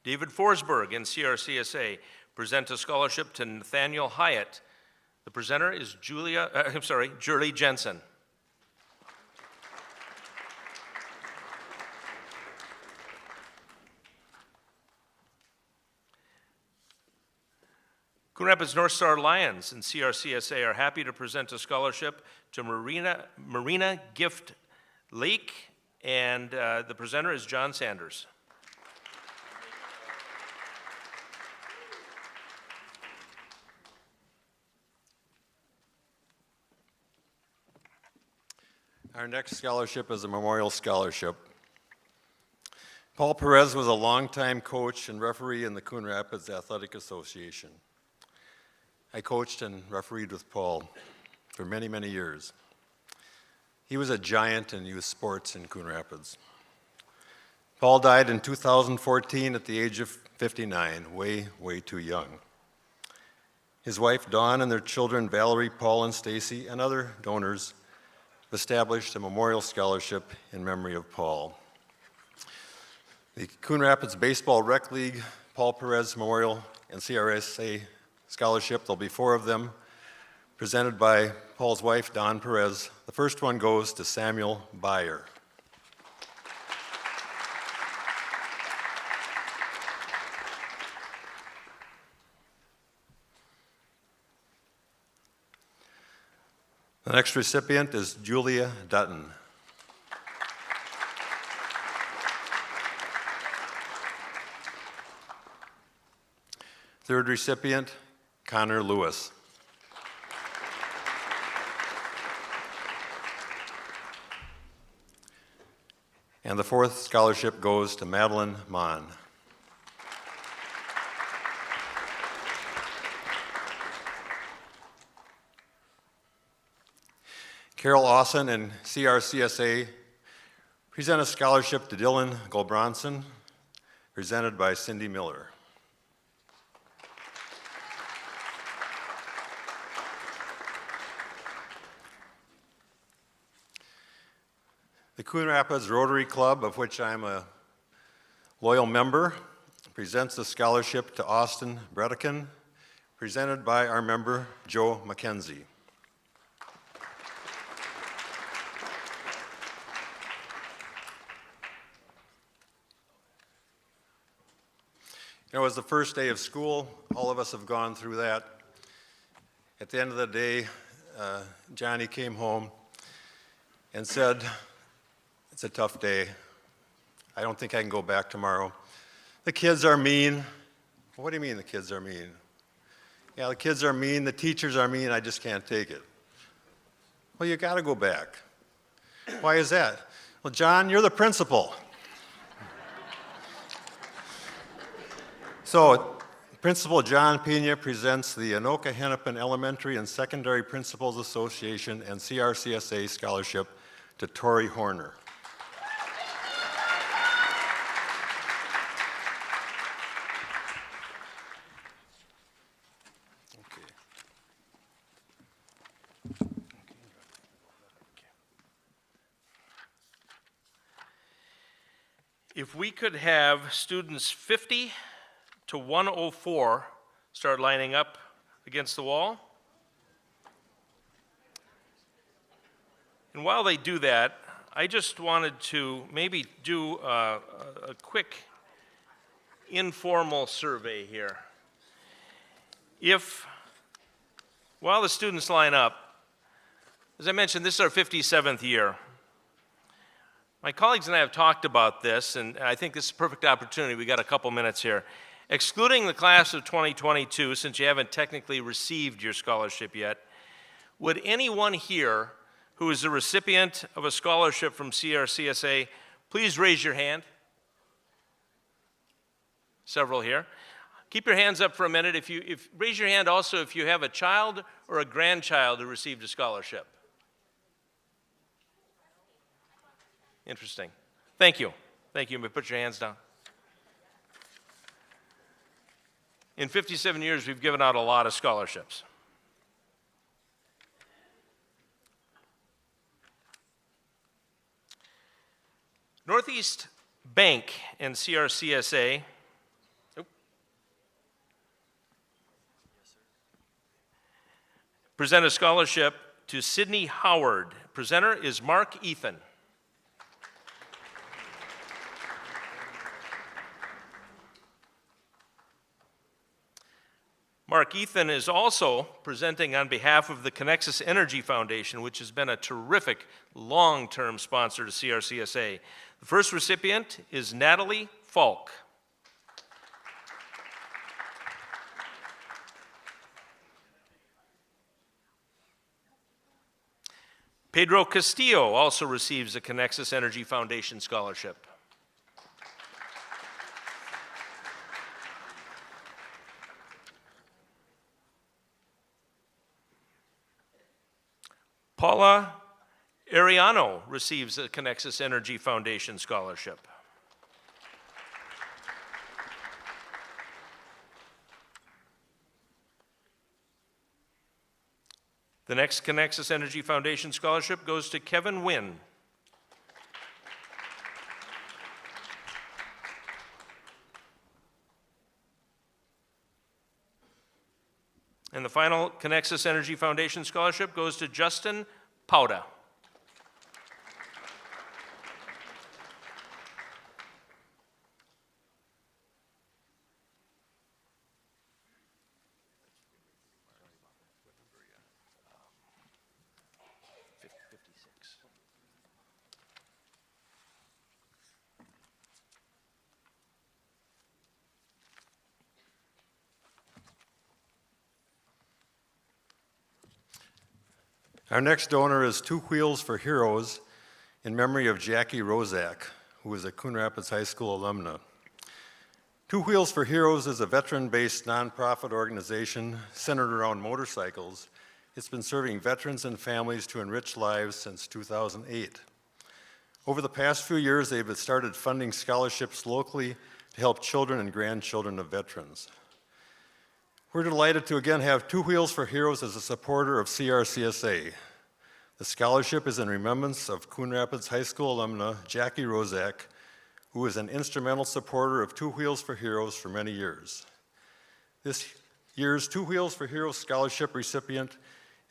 David Forsberg and CRCSA present a scholarship to Nathaniel Hyatt. The presenter is Julie Jensen. Coon Rapids North Star Lions and CRCSA are happy to present a scholarship to Marina Gift Lake, and the presenter is John Sanders. Our next scholarship is a memorial scholarship. Paul Perez was a longtime coach and referee in the Coon Rapids Athletic Association. I coached and refereed with Paul for many, many years. He was a giant in youth sports in Coon Rapids. Paul died in 2014 at the age of 59, way, way too young. His wife, Dawn, and their children, Valerie, Paul, and Stacy, and other donors established a memorial scholarship in memory of Paul. The Coon Rapids Baseball Rec League, Paul Perez Memorial, and CRSA Scholarship, there'll be 4 of them, presented by Paul's wife, Dawn Perez. The first one goes to Samuel Byer. The next recipient is Julia Dutton. Third recipient, Connor Lewis. And the fourth scholarship goes to Madeline Mon. Carol Austin and CRCSA present a scholarship to Dylan Golbronson, presented by Cindy Miller. The Coon Rapids Rotary Club, of which I'm a loyal member, presents a scholarship to Austin Bredekin, presented by our member, Joe McKenzie. You know, it was the first day of school. All of us have gone through that. At the end of the day, Johnny came home and said, "It's a tough day. I don't think I can go back tomorrow. The kids are mean." "What do you mean the kids are mean?" "Yeah, the kids are mean, the teachers are mean, I just can't take it." "Well, you gotta go back." "Why is that?" "Well, John, you're the principal." So, Principal John Pena presents the Anoka Hennepin Elementary and Secondary Principals Association and CRCSA Scholarship to Tori Horner. If we could have students 50 to 104 start lining up against the wall. And while they do that, I just wanted to maybe do a quick informal survey here. While the students line up, as I mentioned, this is our 57th year. My colleagues and I have talked about this, and I think this is a perfect opportunity. We got a couple minutes here. Excluding the class of 2022, since you haven't technically received your scholarship yet, would anyone here who is a recipient of a scholarship from CRCSA please raise your hand? Several here. Keep your hands up for a minute. Raise your hand also if you have a child or a grandchild who received a scholarship. Interesting. Thank you. Thank you. Put your hands down. In 57 years, we've given out a lot of scholarships. Northeast Bank and CRCSA present a scholarship to Sydney Howard. Presenter is Mark Ethan. Mark Ethan is also presenting on behalf of the Connexus Energy Foundation, which has been a terrific long-term sponsor to CRCSA. The first recipient is Natalie Falk. Pedro Castillo also receives a Connexus Energy Foundation scholarship. Paula Ariano receives a Connexus Energy Foundation scholarship. The next Connexus Energy Foundation scholarship goes to Kevin Wynn. And the final Connexus Energy Foundation scholarship goes to Justin Pauda. Our next donor is Two Wheels for Heroes in memory of Jackie Rozak, who is a Coon Rapids High School alumna. Two Wheels for Heroes is a veteran-based nonprofit organization centered around motorcycles. It's been serving veterans and families to enrich lives since 2008. Over the past few years, they've started funding scholarships locally to help children and grandchildren of veterans. We're delighted to again have Two Wheels for Heroes as a supporter of CRCSA. The scholarship is in remembrance of Coon Rapids High School alumna Jackie Rozak, who was an instrumental supporter of Two Wheels for Heroes for many years. This year's Two Wheels for Heroes scholarship recipient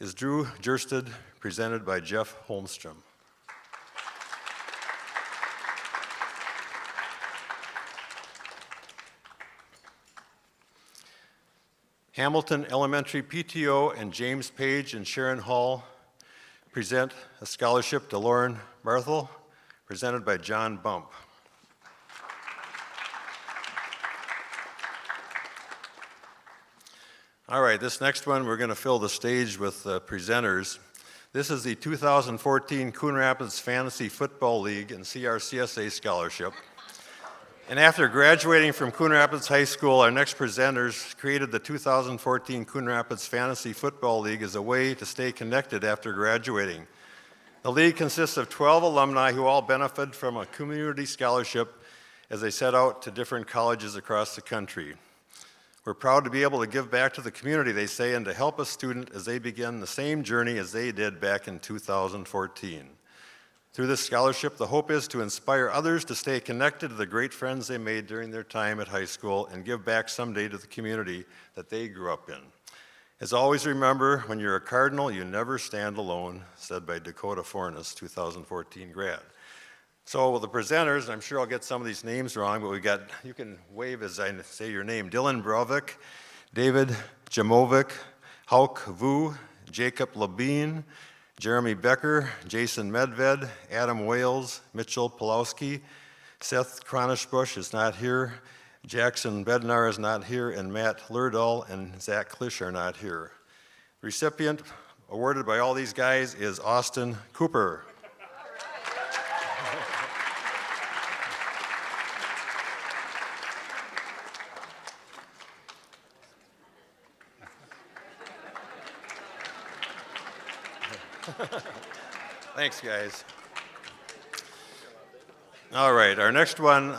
is Drew Jersted, presented by Jeff Holmstrom. Hamilton Elementary PTO and James Page and Sharon Hall present a scholarship to Lauren Barthel, presented by John Bump. All right, this next one, we're going to fill the stage with presenters. This is the 2014 Coon Rapids Fantasy Football League and CRCSA Scholarship. And after graduating from Coon Rapids High School, our next presenters created the 2014 Coon Rapids Fantasy Football League as a way to stay connected after graduating. The league consists of 12 alumni who all benefit from a community scholarship as they set out to different colleges across the country. We're proud to be able to give back to the community, they say, and to help a student as they begin the same journey as they did back in 2014. Through this scholarship, the hope is to inspire others to stay connected to the great friends they made during their time at high school and give back someday to the community that they grew up in. As always, remember, when you're a Cardinal, you never stand alone, said by Dakota Fornes, 2014 grad. So with the presenters, I'm sure I'll get some of these names wrong, but we got, you can wave as I say your name, Dylan Brovik, David Jamovic, Hauk Vu, Jacob Labine, Jeremy Becker, Jason Medved, Adam Wales, Mitchell Pulowski, Seth Kronishbush is not here, Jackson Bednar is not here, and Matt Lerdahl and Zach Klisch are not here. Recipient awarded by all these guys is Austin Cooper. Thanks, guys. All right, our next one,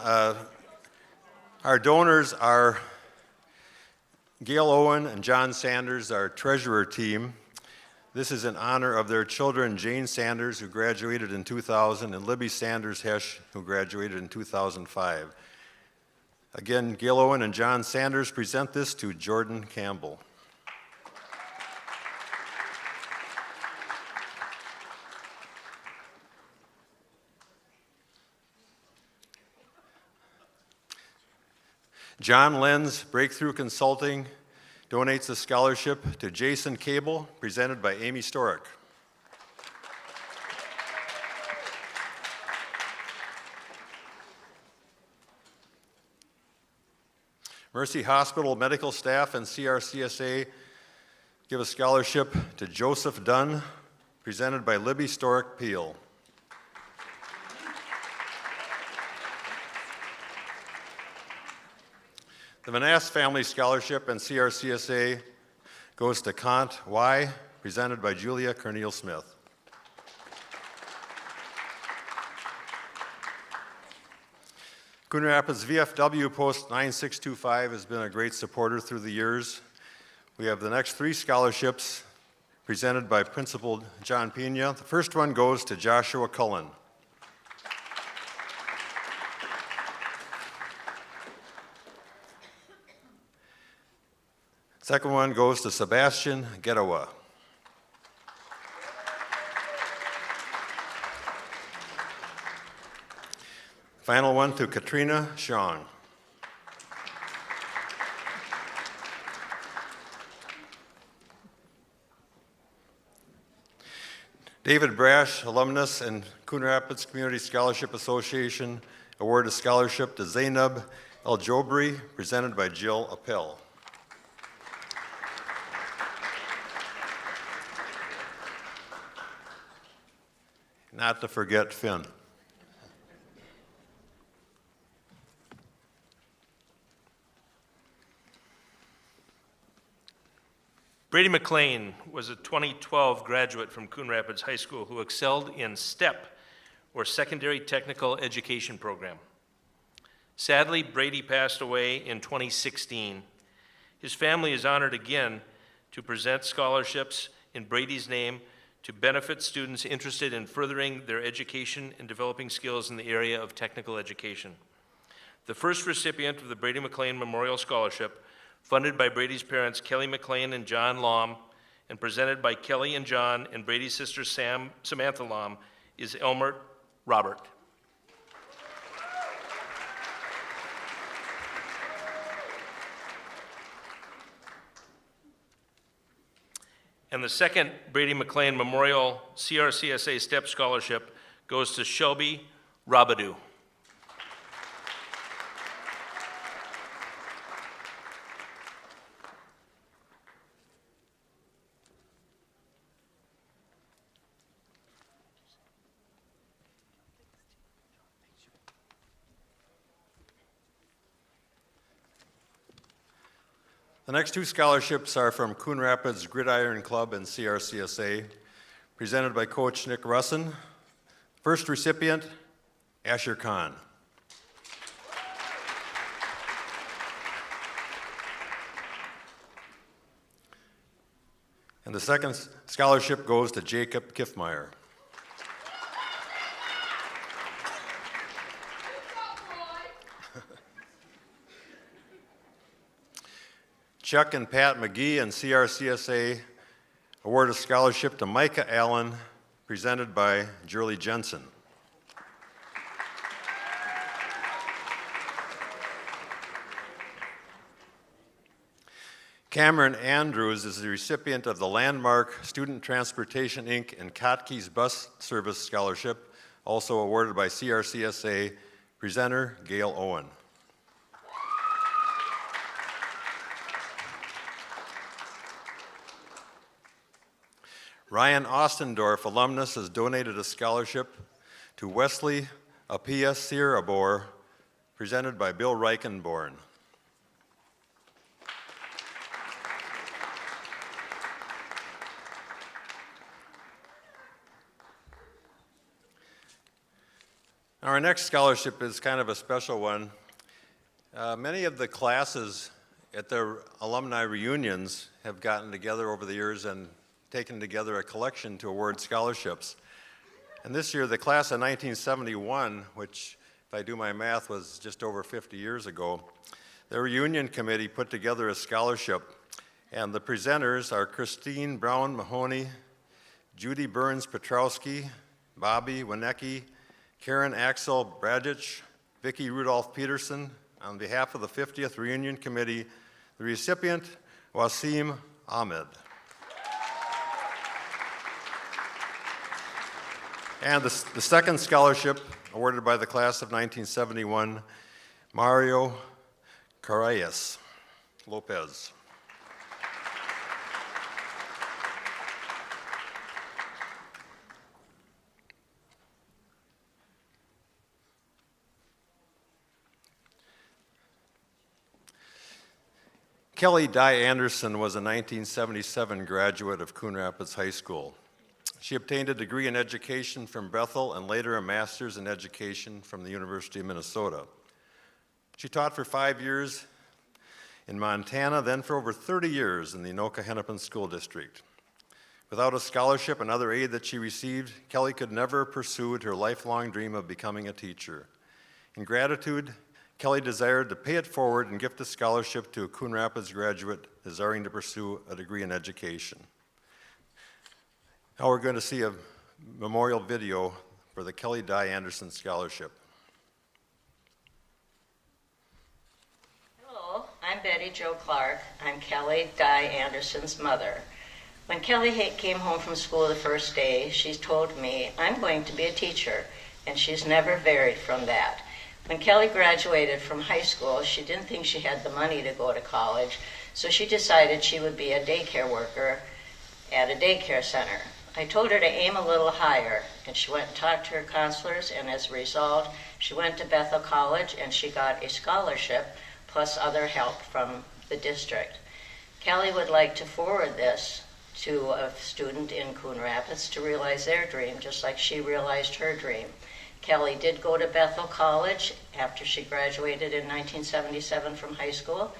our donors are Gail Owen and John Sanders, our treasurer team. This is in honor of their children, Jane Sanders, who graduated in 2000, and Libby Sanders-Hesch, who graduated in 2005. Again, Gail Owen and John Sanders present this to Jordan Campbell. John Lenz Breakthrough Consulting donates a scholarship to Jason Cable, presented by Amy Storick. Mercy Hospital medical staff and CRCSA give a scholarship to Joseph Dunn, presented by Libby Storick Peel. The Manass Family Scholarship and CRCSA goes to Kant Y, presented by Julia Cornel Smith. Coon Rapids VFW Post 9625 has been a great supporter through the years. We have the next three scholarships presented by Principal John Pena. The first one goes to Joshua Cullen. Second one goes to Sebastian Getawa. Final one to Katrina Xiong. David Brash, alumnus and Coon Rapids Community Scholarship Association, award a scholarship to Zainab El Jobri, presented by Jill Appel. Not to forget Finn. Brady McLean was a 2012 graduate from Coon Rapids High School who excelled in STEP, or Secondary Technical Education Program. Sadly, Brady passed away in 2016. His family is honored again to present scholarships in Brady's name to benefit students interested in furthering their education and developing skills in the area of technical education. The first recipient of the Brady McLean Memorial Scholarship, funded by Brady's parents, Kelly McLean and John Lom, and presented by Kelly and John and Brady's sister Samantha Lom, is Elmer Robert. And the second Brady McLean Memorial CRCSA STEP Scholarship goes to Shelby Rabadou. The next two scholarships are from Coon Rapids Gridiron Club and CRCSA, presented by Coach Nick Russin. First recipient, Asher Khan. And the second scholarship goes to Jacob Kiffmeyer. Chuck and Pat McGee and CRCSA award a scholarship to Micah Allen, presented by Julie Jensen. Cameron Andrews is the recipient of the Landmark Student Transportation, Inc. and Kotke's Bus Service Scholarship, also awarded by CRCSA. Presenter, Gail Owen. Ryan Ostendorf, alumnus, has donated a scholarship to Wesley Apia Sirabor, presented by Bill Reichenborn. Our next scholarship is kind of a special one. Many of the classes at their alumni reunions have gotten together over the years and taken together a collection to award scholarships. And this year, the class of 1971, which, if I do my math, was just over 50 years ago, the reunion committee put together a scholarship. And the presenters are Christine Brown Mahoney, Judy Burns Petrowski, Bobby Winecki, Karen Axel Bradich, Vicki Rudolph Peterson. On behalf of the 50th Reunion Committee, the recipient, Wasim Ahmed. And the second scholarship, awarded by the class of 1971, Mario CRHS Lopez. Kelly Dye Anderson was a 1977 graduate of Coon Rapids High School. She obtained a degree in education from Bethel and later a master's in education from the University of Minnesota. She taught for 5 years in Montana, then for over 30 years in the Anoka-Hennepin School District. Without a scholarship and other aid that she received, Kelly could never pursue her lifelong dream of becoming a teacher. In gratitude, Kelly desired to pay it forward and gift a scholarship to a Coon Rapids graduate desiring to pursue a degree in education. Now we're going to see a memorial video for the Kelly Dye Anderson Scholarship. Hello, I'm Betty Jo Clark. I'm Kelly Dye Anderson's mother. When Kelly came home from school the first day, she told me, "I'm going to be a teacher," and she's never varied from that. When Kelly graduated from high school, she didn't think she had the money to go to college, so she decided she would be a daycare worker at a daycare center. I told her to aim a little higher, and she went and talked to her counselors, and as a result, she went to Bethel College and she got a scholarship plus other help from the district. Kelly would like to forward this to a student in Coon Rapids to realize their dream, just like she realized her dream. Kelly did go to Bethel College after she graduated in 1977 from high school,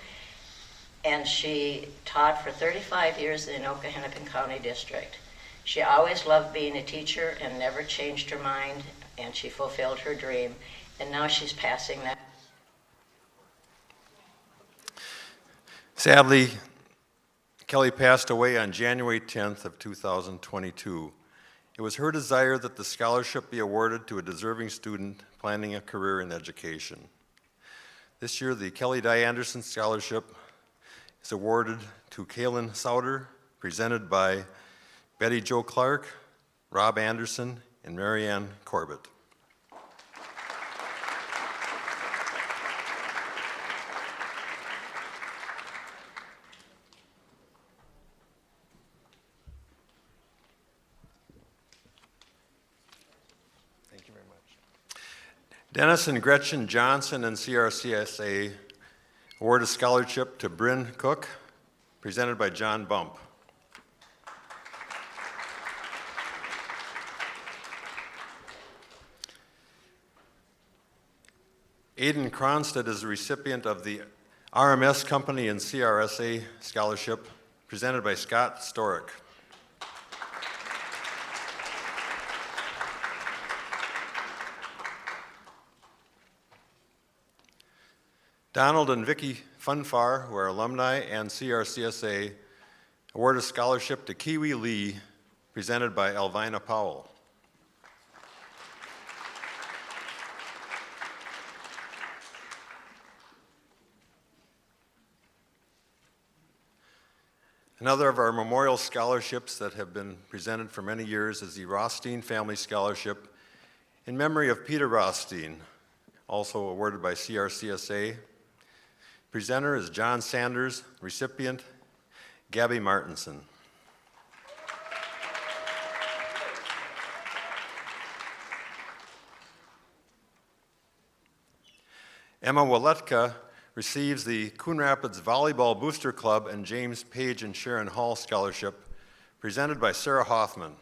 and she taught for 35 years in the Anoka-Hennepin County District. She always loved being a teacher and never changed her mind, and she fulfilled her dream, and now she's passing that. Sadly, Kelly passed away on January 10th of 2022. It was her desire that the scholarship be awarded to a deserving student planning a career in education. This year, the Kelly Dye Anderson Scholarship is awarded to Kaylin Sauter, presented by Betty Jo Clark, Rob Anderson, and Marianne Corbett. Thank you very much. Dennis and Gretchen Johnson and CRCSA award a scholarship to Bryn Cook, presented by John Bump. Aiden Cronstead is the recipient of the RMS Company and CRSA Scholarship, presented by Scott Storick. Donald and Vicki Funfar, who are alumni and CRCSA, award a scholarship to Kiwi Lee, presented by Elvina Powell. Another of our memorial scholarships that have been presented for many years is the Rothstein Family Scholarship in memory of Peter Rothstein, also awarded by CRCSA. Presenter is John Sanders, recipient Gabby Martinson. Emma Waletka receives the Coon Rapids Volleyball Booster Club and James Page and Sharon Hall Scholarship, presented by Sarah Hoffman.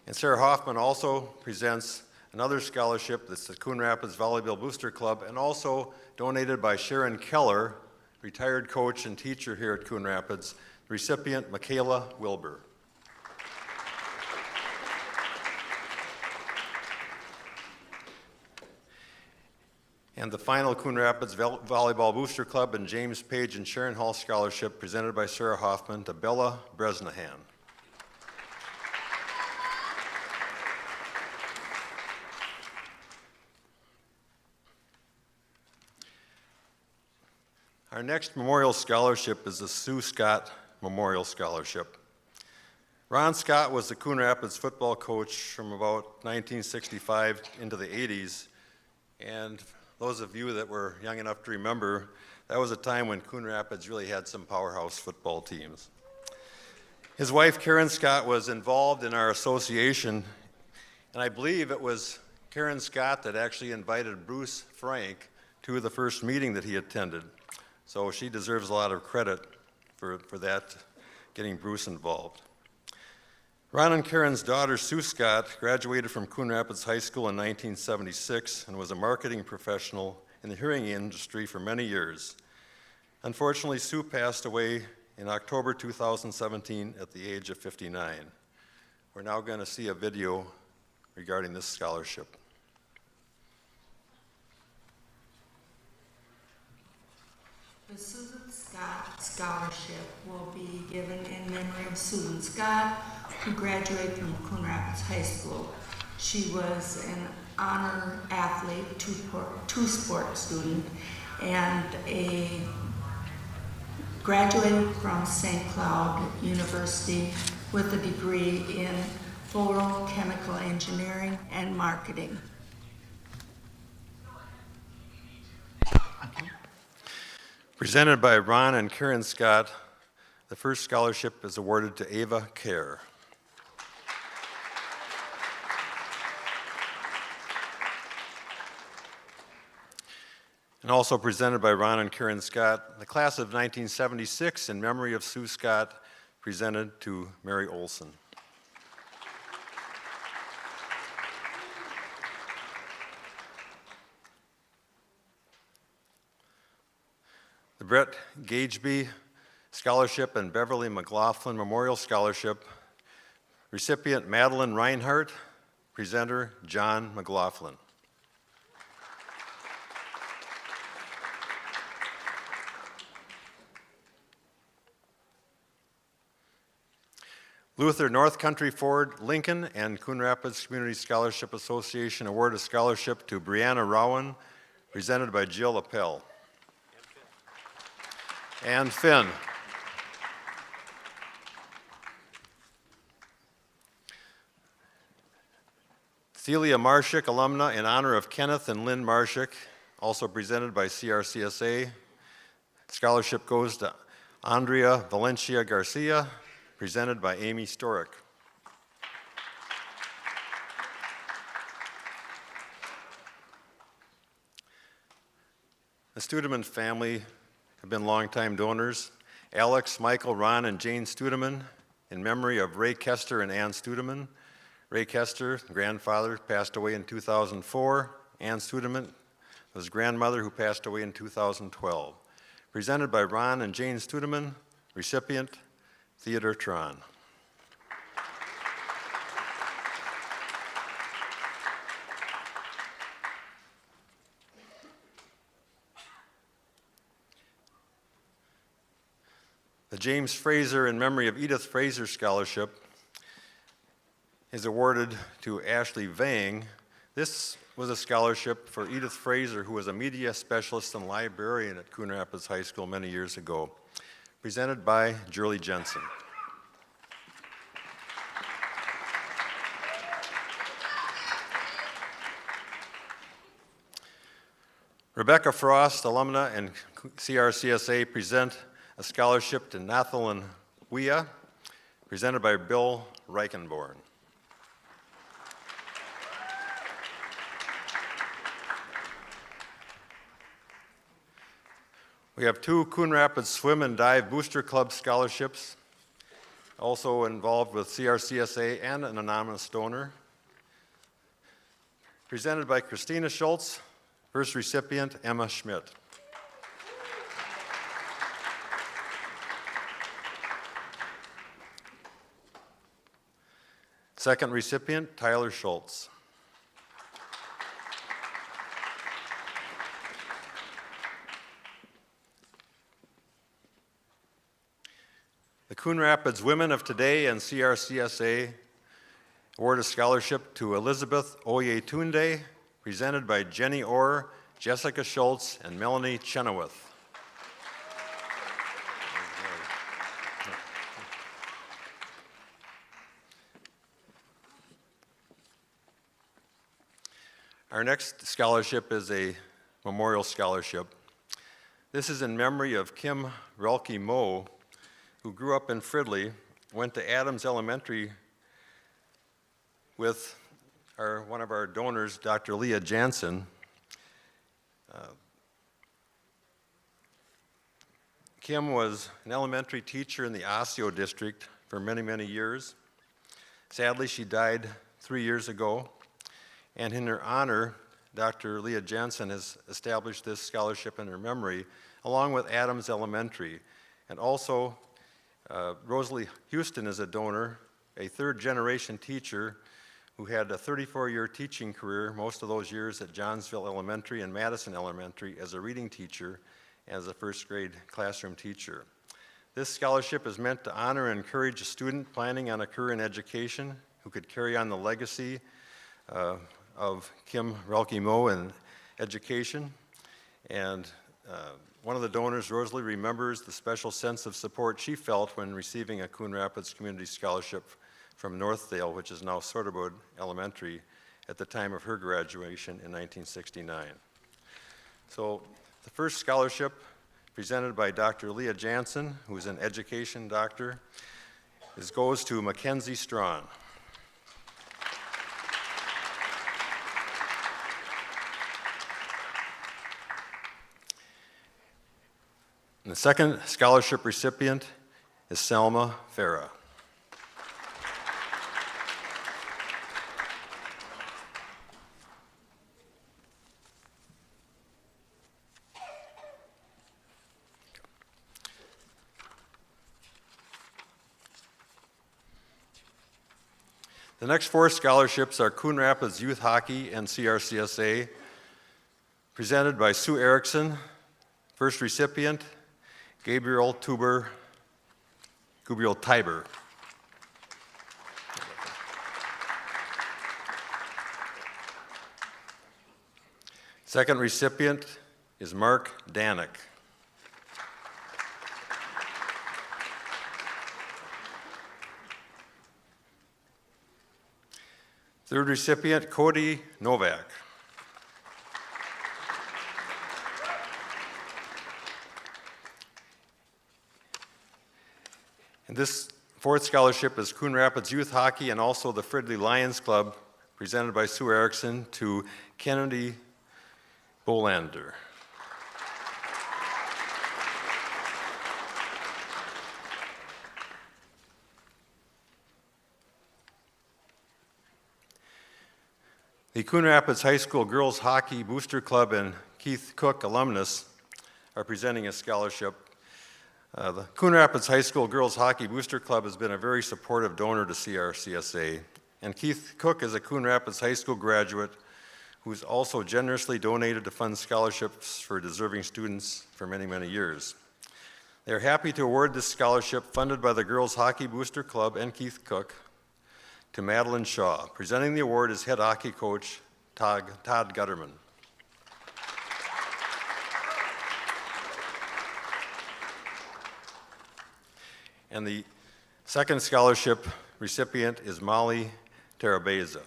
And Sarah Hoffman also presents another scholarship that's the Coon Rapids Volleyball Booster Club, and also donated by Sharon Keller, retired coach and teacher here at Coon Rapids, recipient Michaela Wilbur. And the final Coon Rapids Volleyball Booster Club and James Page and Sharon Hall Scholarship, presented by Sarah Hoffman, to Bella Bresnahan. Our next memorial scholarship is the Sue Scott Memorial Scholarship. Ron Scott was the Coon Rapids football coach from about 1965 into the 80s, and those of you that were young enough to remember, that was a time when Coon Rapids really had some powerhouse football teams. His wife, Karen Scott, was involved in our association, and I believe it was Karen Scott that actually invited Bruce Frank to the first meeting that he attended. So she deserves a lot of credit for that, getting Bruce involved. Ron and Karen's daughter, Sue Scott, graduated from Coon Rapids High School in 1976 and was a marketing professional in the hearing industry for many years. Unfortunately, Sue passed away in October 2017 at the age of 59. We're now going to see a video regarding this scholarship. The Susan Scott Scholarship will be given in memory of Susan Scott, who graduated from Coon Rapids High School. She was an honor athlete, two-sport student, and graduated from St. Cloud University with a degree in photochemical engineering and marketing. Presented by Ron and Karen Scott, the first scholarship is awarded to Ava Kerr. And also presented by Ron and Karen Scott, the class of 1976 in memory of Sue Scott, presented to Mary Olson. The Brett Gageby Scholarship and Beverly McLaughlin Memorial Scholarship, recipient Madeline Reinhardt, presenter John McLaughlin. Luther North Country Ford Lincoln and Coon Rapids Community Scholarship Association award a scholarship to Brianna Rowan, presented by Jill Appel. And Finn. Celia Marshak, alumna, in honor of Kenneth and Lynn Marshak, also presented by CRCSA. Scholarship goes to Andrea Valencia Garcia, presented by Amy Storick. The Studeman family have been longtime donors. Alex, Michael, Ron, and Jane Studeman, in memory of Ray Kester and Ann Studeman. Ray Kester, grandfather, passed away in 2004. Ann Studeman was grandmother, who passed away in 2012. Presented by Ron and Jane Studeman, recipient Theodore Tron. The James Fraser in memory of Edith Fraser Scholarship is awarded to Ashley Vang. This was a scholarship for Edith Fraser, who was a media specialist and librarian at Coon Rapids High School many years ago. Presented by Julie Jensen. Rebecca Frost, alumna and CRCSA, present a scholarship to Nathalie Wea, presented by Bill Reichenborn. We have 2 Coon Rapids Swim and Dive Booster Club scholarships, also involved with CRCSA and an anonymous donor. Presented by Christina Schultz, first recipient Emma Schmidt. Second recipient, Tyler Schultz. The Coon Rapids Women of Today and CRCSA award a scholarship to Elizabeth Oyetunde, presented by Jenny Orr, Jessica Schultz, and Melanie Chenoweth. Our next scholarship is a memorial scholarship. This is in memory of Kim Relke Moe, who grew up in Fridley, went to Adams Elementary with one of our donors, Dr. Leah Jansen. Kim was an elementary teacher in the Osseo district for many, many years. Sadly, she died 3 years ago. And in her honor, Dr. Leah Jansen has established this scholarship in her memory, along with Adams Elementary. And also, Rosalie Houston is a donor, a third-generation teacher who had a 34-year teaching career, most of those years at Johnsville Elementary and Madison Elementary as a reading teacher, as a first-grade classroom teacher. This scholarship is meant to honor and encourage a student planning on a career in education who could carry on the legacy of Kim Relke Moe in education. And one of the donors, Rosalie, remembers the special sense of support she felt when receiving a Coon Rapids Community Scholarship from Northdale, which is now Sorterwood Elementary, at the time of her graduation in 1969. So the first scholarship, presented by Dr. Leah Jansen, who is an education doctor, goes to Mackenzie Strawn. And the second scholarship recipient is Selma Farah. The next four scholarships are Coon Rapids Youth Hockey and CRCSA, presented by Sue Erickson. First recipient, Gabriel Tiber. Second recipient is Mark Danick. Third recipient, Cody Novak. And this fourth scholarship is Coon Rapids Youth Hockey and also the Fridley Lions Club, presented by Sue Erickson, to Kennedy Bolander. The Coon Rapids High School Girls Hockey Booster Club and Keith Cook alumnus are presenting a scholarship. The Coon Rapids High School Girls Hockey Booster Club has been a very supportive donor to CRCSA, and Keith Cook is a Coon Rapids High School graduate who's also generously donated to fund scholarships for deserving students for many, many years. They are happy to award this scholarship funded by the Girls Hockey Booster Club and Keith Cook to Madeline Shaw. Presenting the award is head hockey coach Todd Gutterman. And the second scholarship recipient is Molly Terabeza.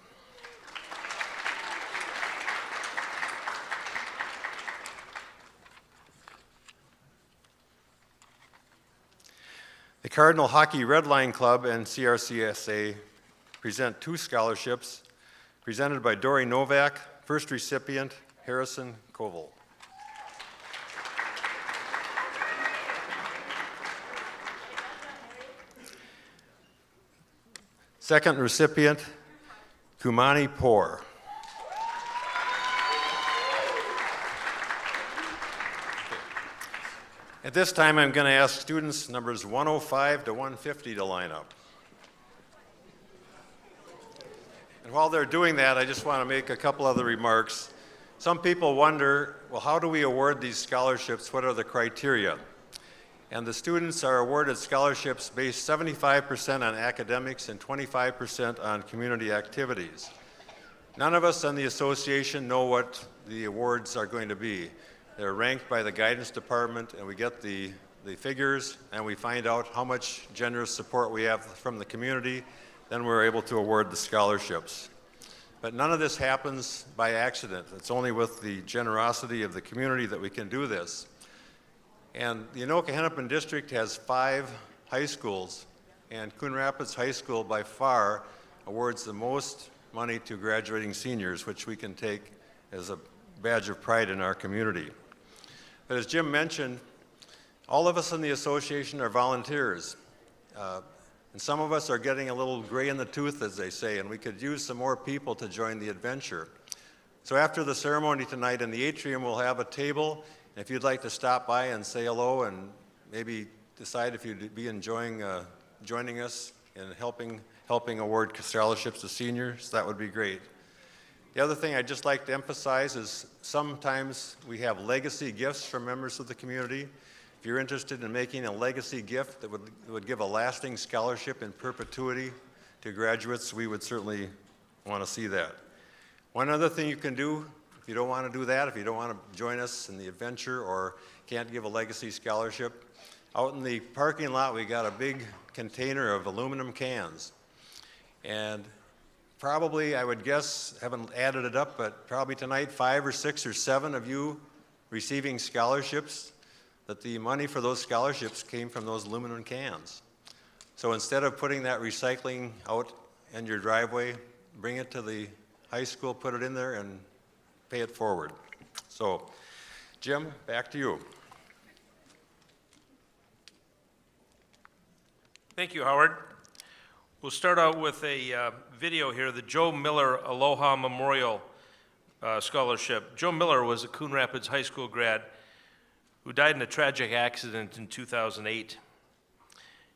The Cardinal Hockey Red Line Club and CRCSA present two scholarships presented by Dory Novak. First recipient, Harrison Koval. Second recipient, Kumani Poor. At this time, I'm going to ask students numbers 105 to 150 to line up. And while they're doing that, I just want to make a couple other remarks. Some people wonder, well, how do we award these scholarships? What are the criteria? And the students are awarded scholarships based 75% on academics and 25% on community activities. None of us in the association know what the awards are going to be. They're ranked by the guidance department, and we get the figures, and we find out how much generous support we have from the community. Then we're able to award the scholarships. But none of this happens by accident. It's only with the generosity of the community that we can do this. And the Anoka-Hennepin District has 5 high schools, and Coon Rapids High School by far awards the most money to graduating seniors, which we can take as a badge of pride in our community. But as Jim mentioned, all of us in the association are volunteers. And some of us are getting a little gray in the tooth, as they say, and we could use some more people to join the adventure. So after the ceremony tonight in the atrium, we'll have a table. If you'd like to stop by and say hello and maybe decide if you'd be enjoying joining us in helping award scholarships to seniors, that would be great. The other thing I'd just like to emphasize is sometimes we have legacy gifts from members of the community. If you're interested in making a legacy gift that would give a lasting scholarship in perpetuity to graduates, we would certainly want to see that. One other thing you can do, if you don't want to do that, if you don't want to join us in the adventure or can't give a legacy scholarship, out in the parking lot we got a big container of aluminum cans. And probably, I would guess, haven't added it up, but probably tonight 5 or 6 or 7 of you receiving scholarships, that the money for those scholarships came from those aluminum cans. So instead of putting that recycling out in your driveway, bring it to the high school, put it in there, and pay it forward. So, Jim, back to you. Thank you, Howard. We'll start out with a video here, the Joe Miller Aloha Memorial Scholarship. Joe Miller was a Coon Rapids High School grad who died in a tragic accident in 2008.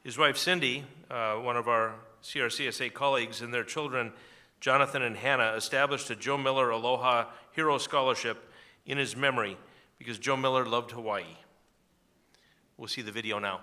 His wife, Cindy, one of our CRCSA colleagues, and their children, Jonathan and Hannah, established a Joe Miller Aloha Hero Scholarship in his memory because Joe Miller loved Hawaii. We'll see the video now.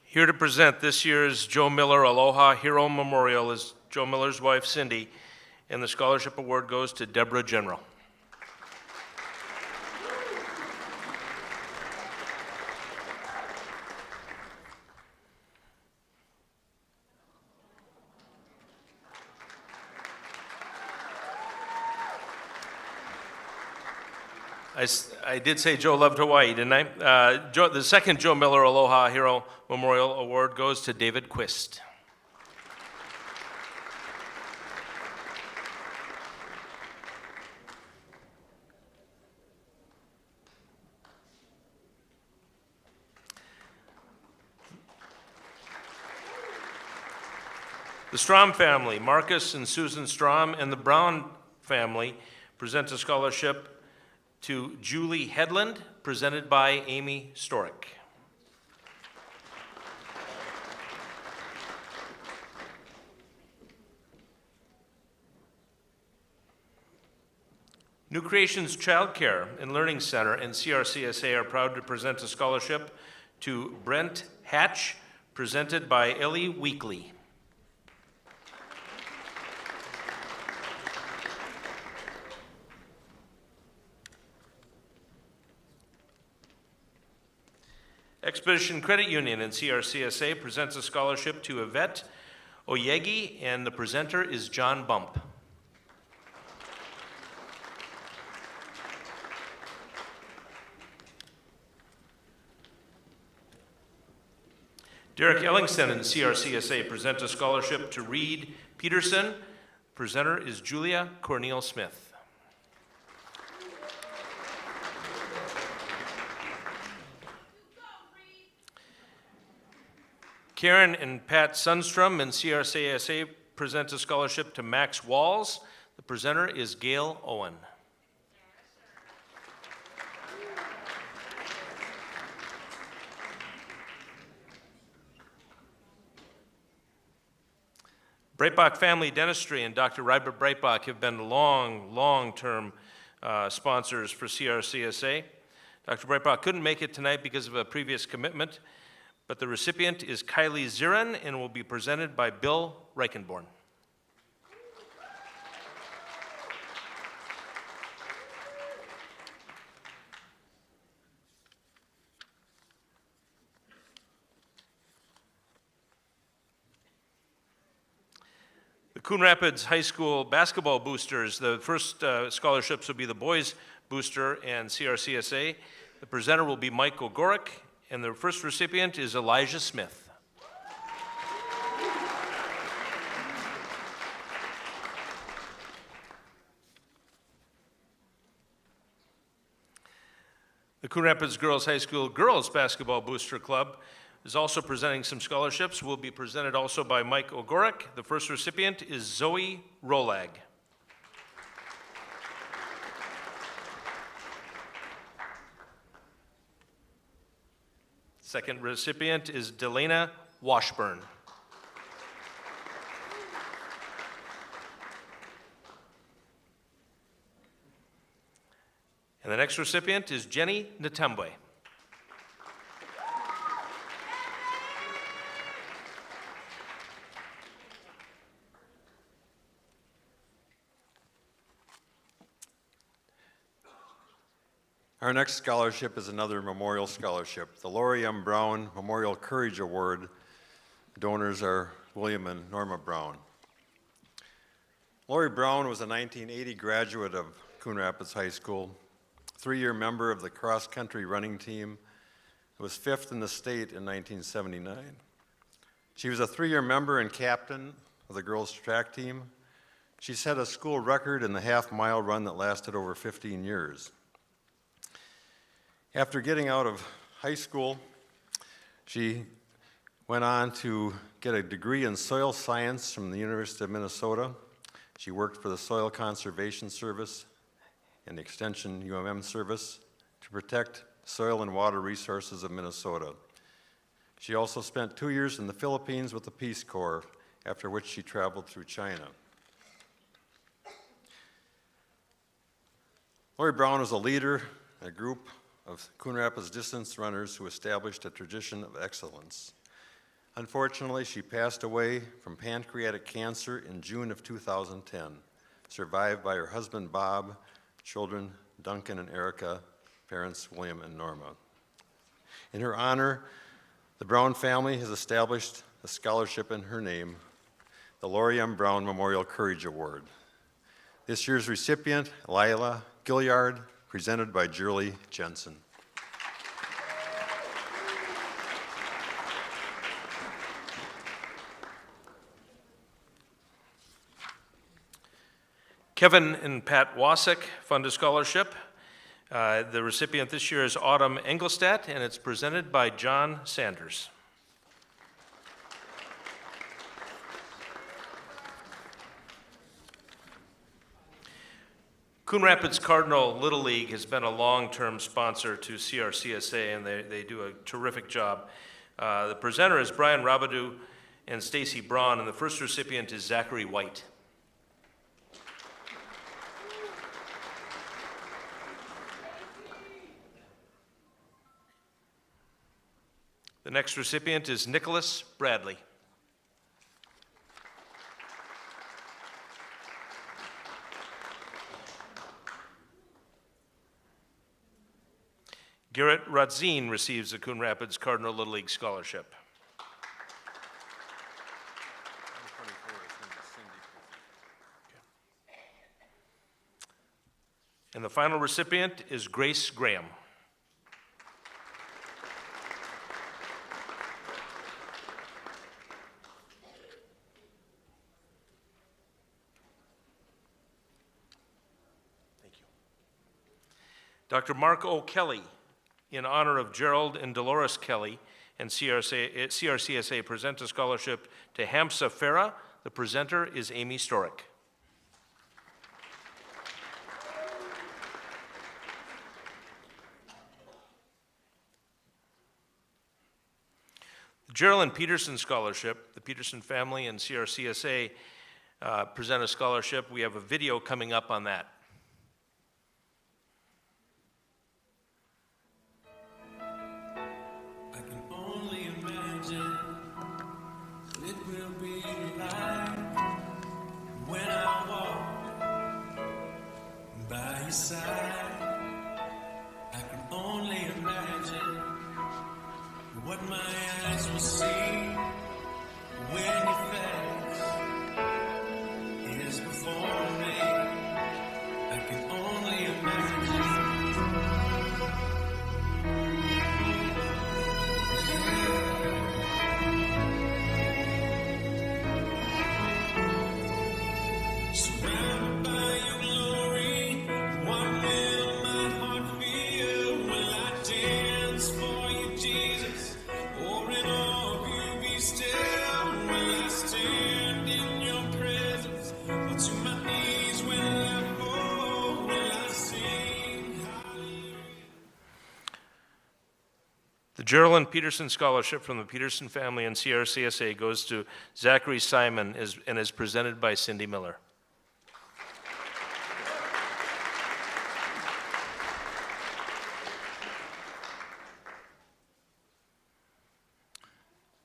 Here to present this year's Joe Miller Aloha Hero Memorial is Joe Miller's wife, Cindy, and the scholarship award goes to Deborah General. I did say Joe loved Hawaii, didn't I? The second Joe Miller Aloha Hero Memorial Award goes to David Quist. The Strom family, Marcus and Susan Strom, and the Brown family present a scholarship to Julie Headland, presented by Amy Storick. New Creations Childcare and Learning Center and CRCSA are proud to present a scholarship to Brent Hatch, presented by Ellie Weekly. Expedition Credit Union and CRCSA presents a scholarship to Yvette Oyegi, and the presenter is John Bump. Derek Ellingson and CRCSA present a scholarship to Reed Peterson. Presenter is Julia Cornel Smith. Karen and Pat Sundstrom and CRCSA present a scholarship to Max Walls. The presenter is Gail Owen. Breitbach Family Dentistry and Dr. Robert Breitbach have been long-term sponsors for CRCSA. Dr. Breitbach couldn't make it tonight because of a previous commitment, but the recipient is Kylie Zirin and will be presented by Bill Reichenborn. The Coon Rapids High School basketball boosters, the first scholarships will be the boys booster and CRCSA. The presenter will be Mike Ogorick, and the first recipient is Elijah Smith. The Coon Rapids Girls High School Girls Basketball Booster Club is also presenting some scholarships. Will be presented also by Mike Ogorick. The first recipient is Zoe Rolag. Second recipient is Delana Washburn. And the next recipient is Jenny Natembwe. Our next scholarship is another memorial scholarship, the Lori M. Brown Memorial Courage Award. Donors are William and Norma Brown. Lori Brown was a 1980 graduate of Coon Rapids High School, 3-year member of the cross-country running team, was 5th in the state in 1979. She was a 3-year member and captain of the girls' track team. She set a school record in the half-mile run that lasted over 15 years. After getting out of high school, she went on to get a degree in soil science from the University of Minnesota. She worked for the Soil Conservation Service and the Extension UMM service to protect soil and water resources of Minnesota. She also spent 2 years in the Philippines with the Peace Corps, after which she traveled through China. Lori Brown was a leader in a group of Coon Rapids distance runners who established a tradition of excellence. Unfortunately, she passed away from pancreatic cancer in June of 2010, survived by her husband Bob, children Duncan and Erica, parents William and Norma. In her honor, the Brown family has established a scholarship in her name, the Lori M. Brown Memorial Courage Award. This year's recipient, Lila Gilliard, presented by Julie Jensen. Kevin and Pat Wasik fund a scholarship. The recipient this year is Autumn Engelstadt, and it's presented by John Sanders. Coon Rapids Cardinal Little League has been a long-term sponsor to CRCSA, and they do a terrific job. The presenter is Brian Rabadou and Stacy Braun, and the first recipient is Zachary White. The next recipient is Nicholas Bradley. Garrett Radzine receives the Coon Rapids Cardinal Little League Scholarship. And the final recipient is Grace Graham. Thank you. Dr. Mark O. Kelly, in honor of Gerald and Dolores Kelly and CRCSA, present a scholarship to Hamsa Farah. The presenter is Amy Storick. The Gerald and Peterson Scholarship, the Peterson family and CRCSA present a scholarship. We have a video coming up on that. I can only imagine what my eyes will see when your face is before me. I can only imagine. Surrounded by your glory, one minute. Geraldine Peterson Scholarship from the Peterson family and CRCSA goes to Zachary Simon and is presented by Cindy Miller.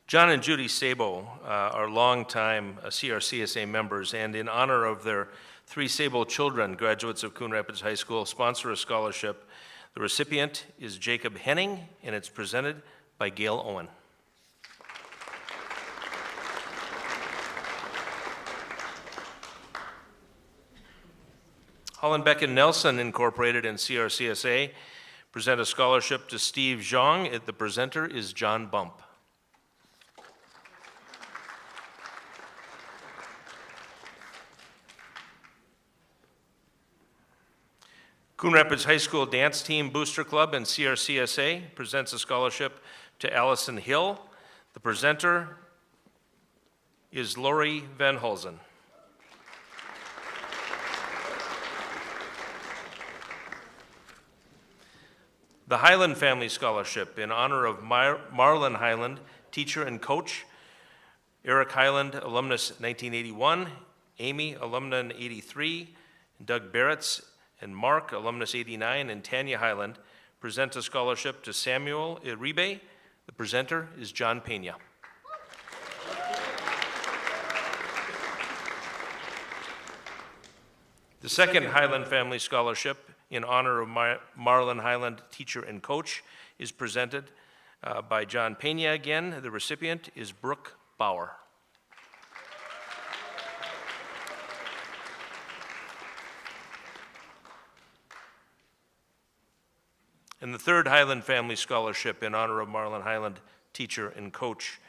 John and Judy Sabo are longtime CRCSA members, and in honor of their 3 Sabo children, graduates of Coon Rapids High School, sponsor a scholarship. The recipient is Jacob Henning, and it's presented by Gail Owen. Hollenbeck and Nelson Incorporated and CRCSA present a scholarship to Steve Zhang. The presenter is John Bump. Coon Rapids High School Dance Team Booster Club and CRCSA presents a scholarship to Allison Hill. The presenter is Lori Van Hulsen. The Highland Family Scholarship in honor of Marlon Highland, teacher and coach, Eric Highland, alumnus 1981, Amy, alumna 83, Doug Barretts, and Mark, alumnus 89, and Tanya Highland present a scholarship to Samuel Iribe. The presenter is John Pena. The second Highland Family Scholarship in honor of Marlon Highland, teacher and coach, is presented by John Pena again. The recipient is Brooke Bauer. And the third Highland Family Scholarship in honor of Marlon Highland, teacher and coach,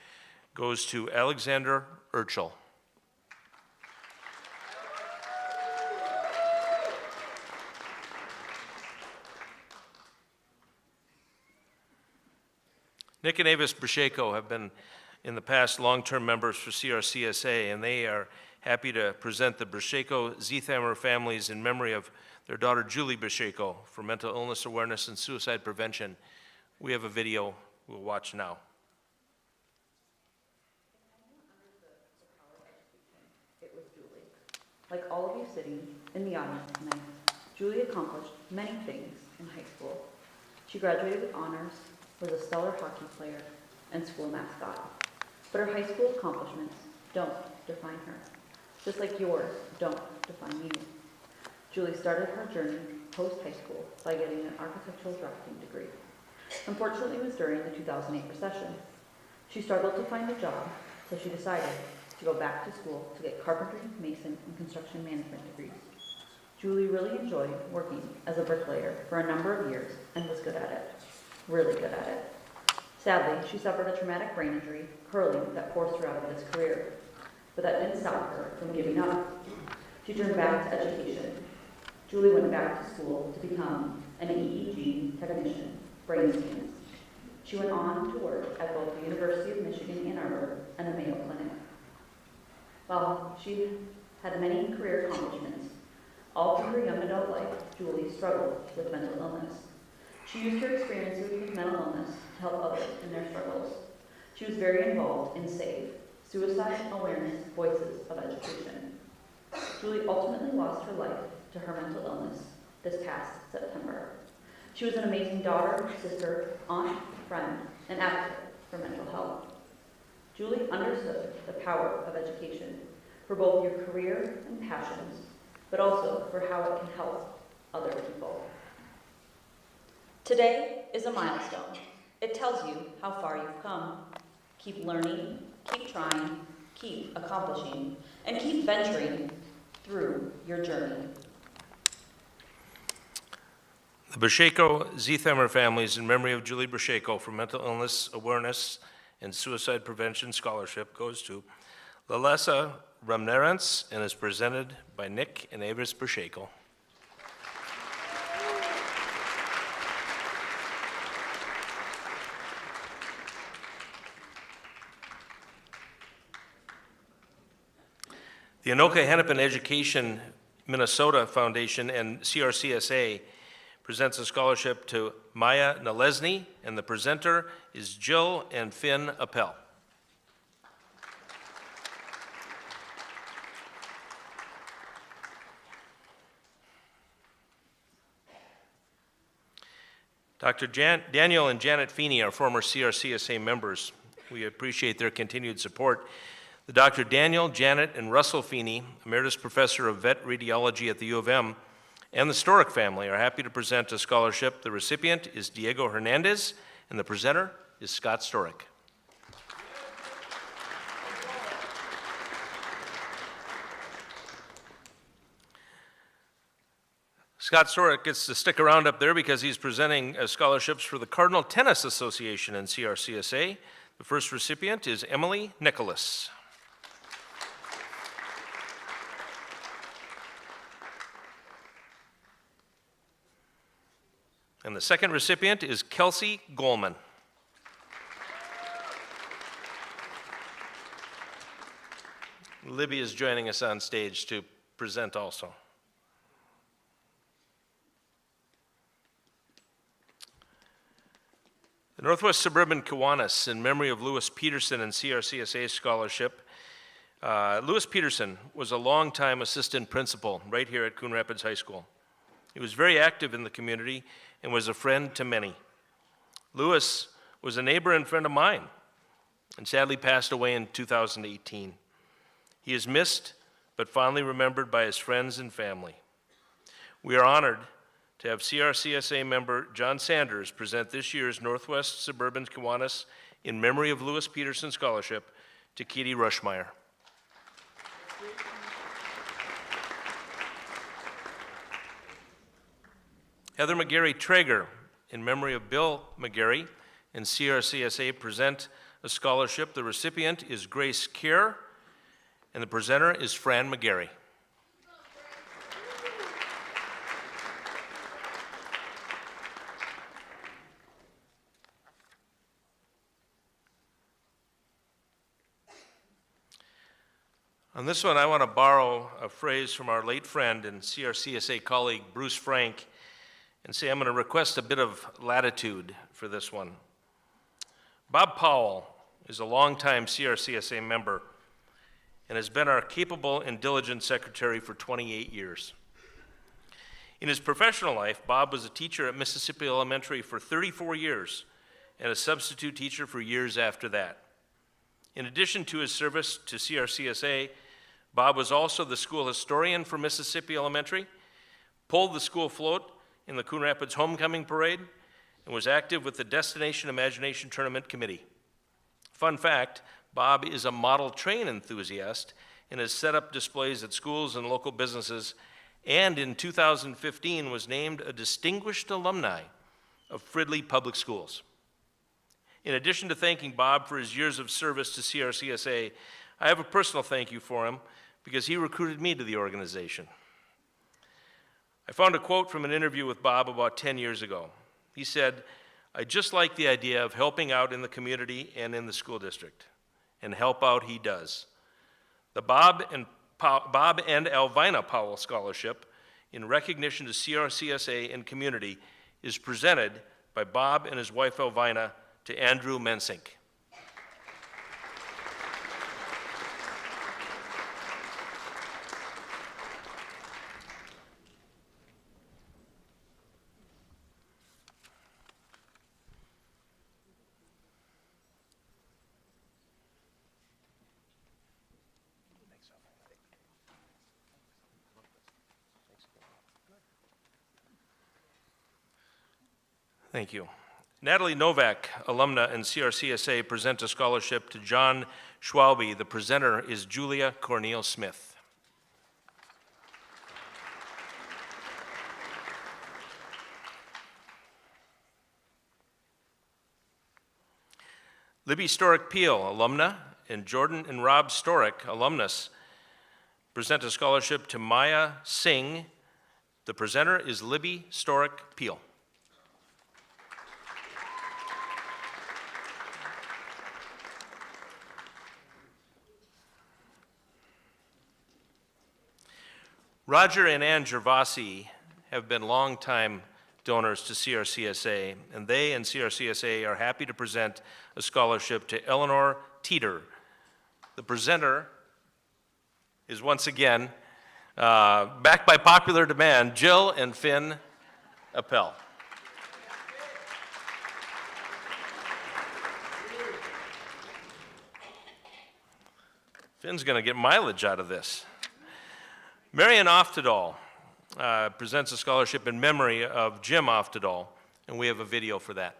goes to Alexander Urchel. Nick and Avis Brasheko have been in the past long-term members for CRCSA, and they are happy to present the Brasheko Zethamer families in memory of their daughter Julie Brasheko for mental illness awareness and suicide prevention. We have a video we'll watch now. It was Julie. Like all of you sitting in the audience tonight, Julie accomplished many things in high school. She graduated with honors, was a stellar hockey player, and school mascot. But her high school accomplishments don't define her, just like yours don't define you. Julie started her journey post-high school by getting an architectural drafting degree. Unfortunately, it was during the 2008 recession. She struggled to find a job, so she decided to go back to school to get carpentry, mason, and construction management degrees. Julie really enjoyed working as a bricklayer for a number of years and was good at it, really good at it. Sadly, she suffered a traumatic brain injury, curling, that forced her out of this career. But that didn't stop her from giving up. She turned back to education. Julie went back to school to become an EEG technician, brain scans. She went on to work at both the University of Michigan Ann Arbor and the Mayo Clinic. While she had many career accomplishments, all through her young adult life, Julie struggled with mental illness. She used her experiences with mental illness to help others in their struggles. She was very involved in SAVE, Suicide Awareness Voices of Education. Julie ultimately lost her life to her mental illness this past September. She was an amazing daughter, sister, aunt, friend, and advocate for mental health. Julie understood the power of education for both your career and passions, but also for how it can help other people. Today is a milestone. It tells you how far you've come. Keep learning, keep trying, keep accomplishing, and keep venturing through your journey. The Brasheko Zethamer families in memory of Julie Brasheko for mental illness awareness and suicide prevention scholarship goes to Lalesa Ramnerance and is presented by Nick and Avis Brasheko. The Anoka Hennepin Education Minnesota Foundation and CRCSA presents a scholarship to Maya Nalesny, and the presenter is Jill and Finn Appel. Dr. Daniel and Janet Feeney are former CRCSA members. We appreciate their continued support. The Dr. Daniel, Janet, and Russell Feeney, Emeritus Professor of Vet Radiology at the U of M, and the Storick family are happy to present a scholarship. The recipient is Diego Hernandez, and the presenter is Scott Storick. Scott Storick gets to stick around up there because he's presenting scholarships for the Cardinal Tennis Association and CRCSA. The first recipient is Emily Nicholas. And the second recipient is Kelsey Goldman. Libby is joining us on stage to present also. The Northwest Suburban Kiwanis, in memory of Lewis Peterson and CRCSA scholarship. Lewis Peterson was a longtime assistant principal right here at Coon Rapids High School. He was very active in the community and was a friend to many. Lewis was a neighbor and friend of mine and sadly passed away in 2018. He is missed but fondly remembered by his friends and family. We are honored to have CRCSA member John Sanders present this year's Northwest Suburban Kiwanis in memory of Lewis Peterson Scholarship to Katie Rushmeyer. Heather McGarry Traeger, in memory of Bill McGarry and CRCSA, present a scholarship. The recipient is Grace Kerr, and the presenter is Fran McGarry. On this one, I want to borrow a phrase from our late friend and CRCSA colleague, Bruce Frank, and say I'm going to request a bit of latitude for this one. Bob Powell is a longtime CRCSA member and has been our capable and diligent secretary for 28 years. In his professional life, Bob was a teacher at Mississippi Elementary for 34 years and a substitute teacher for years after that. In addition to his service to CRCSA, Bob was also the school historian for Mississippi Elementary, pulled the school float in the Coon Rapids Homecoming Parade, and was active with the Destination Imagination Tournament Committee. Fun fact, Bob is a model train enthusiast and has set up displays at schools and local businesses, and in 2015 was named a distinguished alumni of Fridley Public Schools. In addition to thanking Bob for his years of service to CRCSA, I have a personal thank you for him because he recruited me to the organization. I found a quote from an interview with Bob about 10 years ago. He said, "I just like the idea of helping out in the community and in the school district." And help out he does. The Bob and Alvina Powell Scholarship, in recognition to CRCSA and community, is presented by Bob and his wife Alvina to Andrew Mensink. Thank you. Natalie Novak, alumna and CRCSA, present a scholarship to John Schwalbe. The presenter is Julia Cornel Smith. Libby Storick Peel, alumna, and Jordan and Rob Storick, alumnus, present a scholarship to Maya Singh. The presenter is Libby Storick Peel. Roger and Ann Gervasi have been longtime donors to CRCSA, and they and CRCSA are happy to present a scholarship to Eleanor Teeter. The presenter is once again, backed by popular demand, Jill and Finn Appel. Finn's going to get mileage out of this. Marion Oftedal presents a scholarship in memory of Jim Oftedal, and we have a video for that.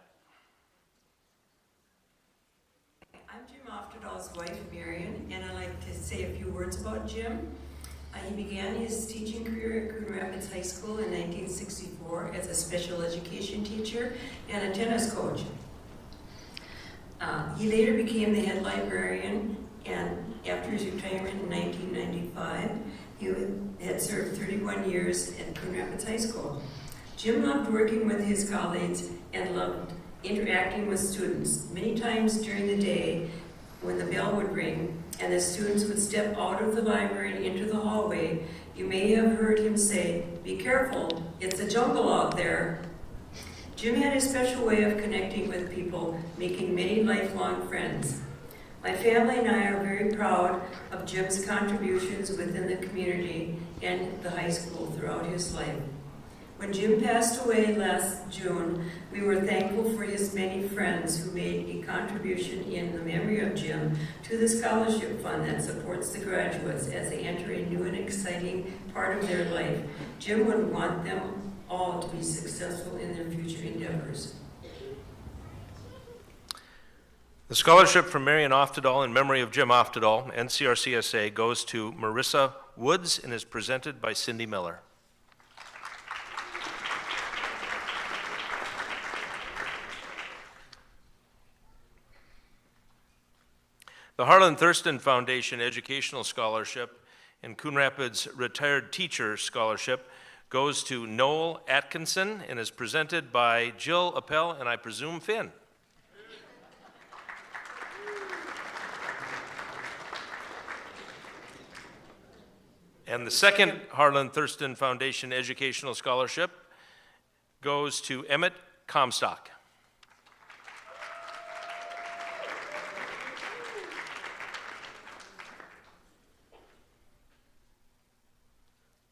I'm Jim Oftedal's wife, Marion, and I'd like to say a few words about Jim. He began his teaching career at Coon Rapids High School in 1964 as a special education teacher and a tennis coach. He later became the head librarian, and after his retirement in 1995, he had served 31 years at Coon Rapids High School. Jim loved working with his colleagues and loved interacting with students. Many times during the day, when the bell would ring and the students would step out of the library and into the hallway, you may have heard him say, "Be careful, it's a jungle out there." Jim had a special way of connecting with people, making many lifelong friends. My family and I are very proud of Jim's contributions within the community and the high school throughout his life. When Jim passed away last June, we were thankful for his many friends who made a contribution in the memory of Jim to the scholarship fund that supports the graduates as they enter a new and exciting part of their life. Jim would want them all to be successful in their future endeavors. The scholarship from Marion Oftedal in memory of Jim Oftedal and CRCSA goes to Marissa Woods and is presented by Cindy Miller. The Harlan Thurston Foundation Educational Scholarship and Coon Rapids Retired Teacher Scholarship goes to Noel Atkinson and is presented by Jill Appel and I presume Finn. And the second Harlan Thurston Foundation Educational Scholarship goes to Emmett Comstock.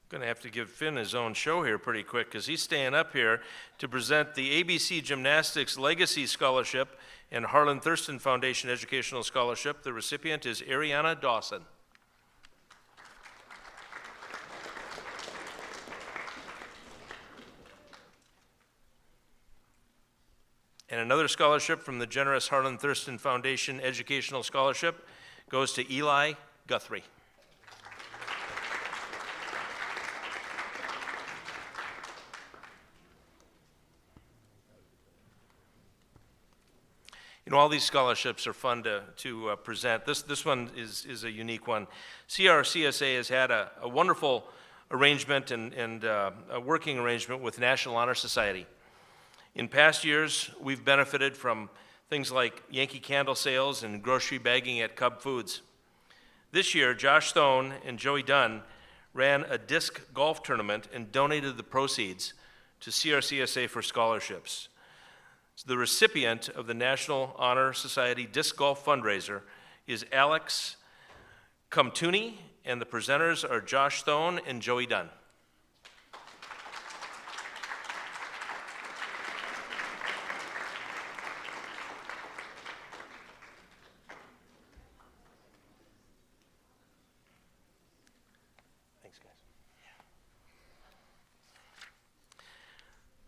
Going to have to give Finn his own show here pretty quick because he's staying up here to present the ABC Gymnastics Legacy Scholarship and Harlan Thurston Foundation Educational Scholarship. The recipient is Ariana Dawson. And another scholarship from the generous Harlan Thurston Foundation Educational Scholarship goes to Eli Guthrie. You know, all these scholarships are fun to present. This one is a unique one. CRCSA has had a wonderful arrangement and a working arrangement with National Honor Society. In past years, we've benefited from things like Yankee Candle sales and grocery bagging at Cub Foods. This year, Josh Stone and Joey Dunn ran a disc golf tournament and donated the proceeds to CRCSA for scholarships. The recipient of the National Honor Society Disc Golf Fundraiser is Alex Cumtooney, and the presenters are Josh Stone and Joey Dunn.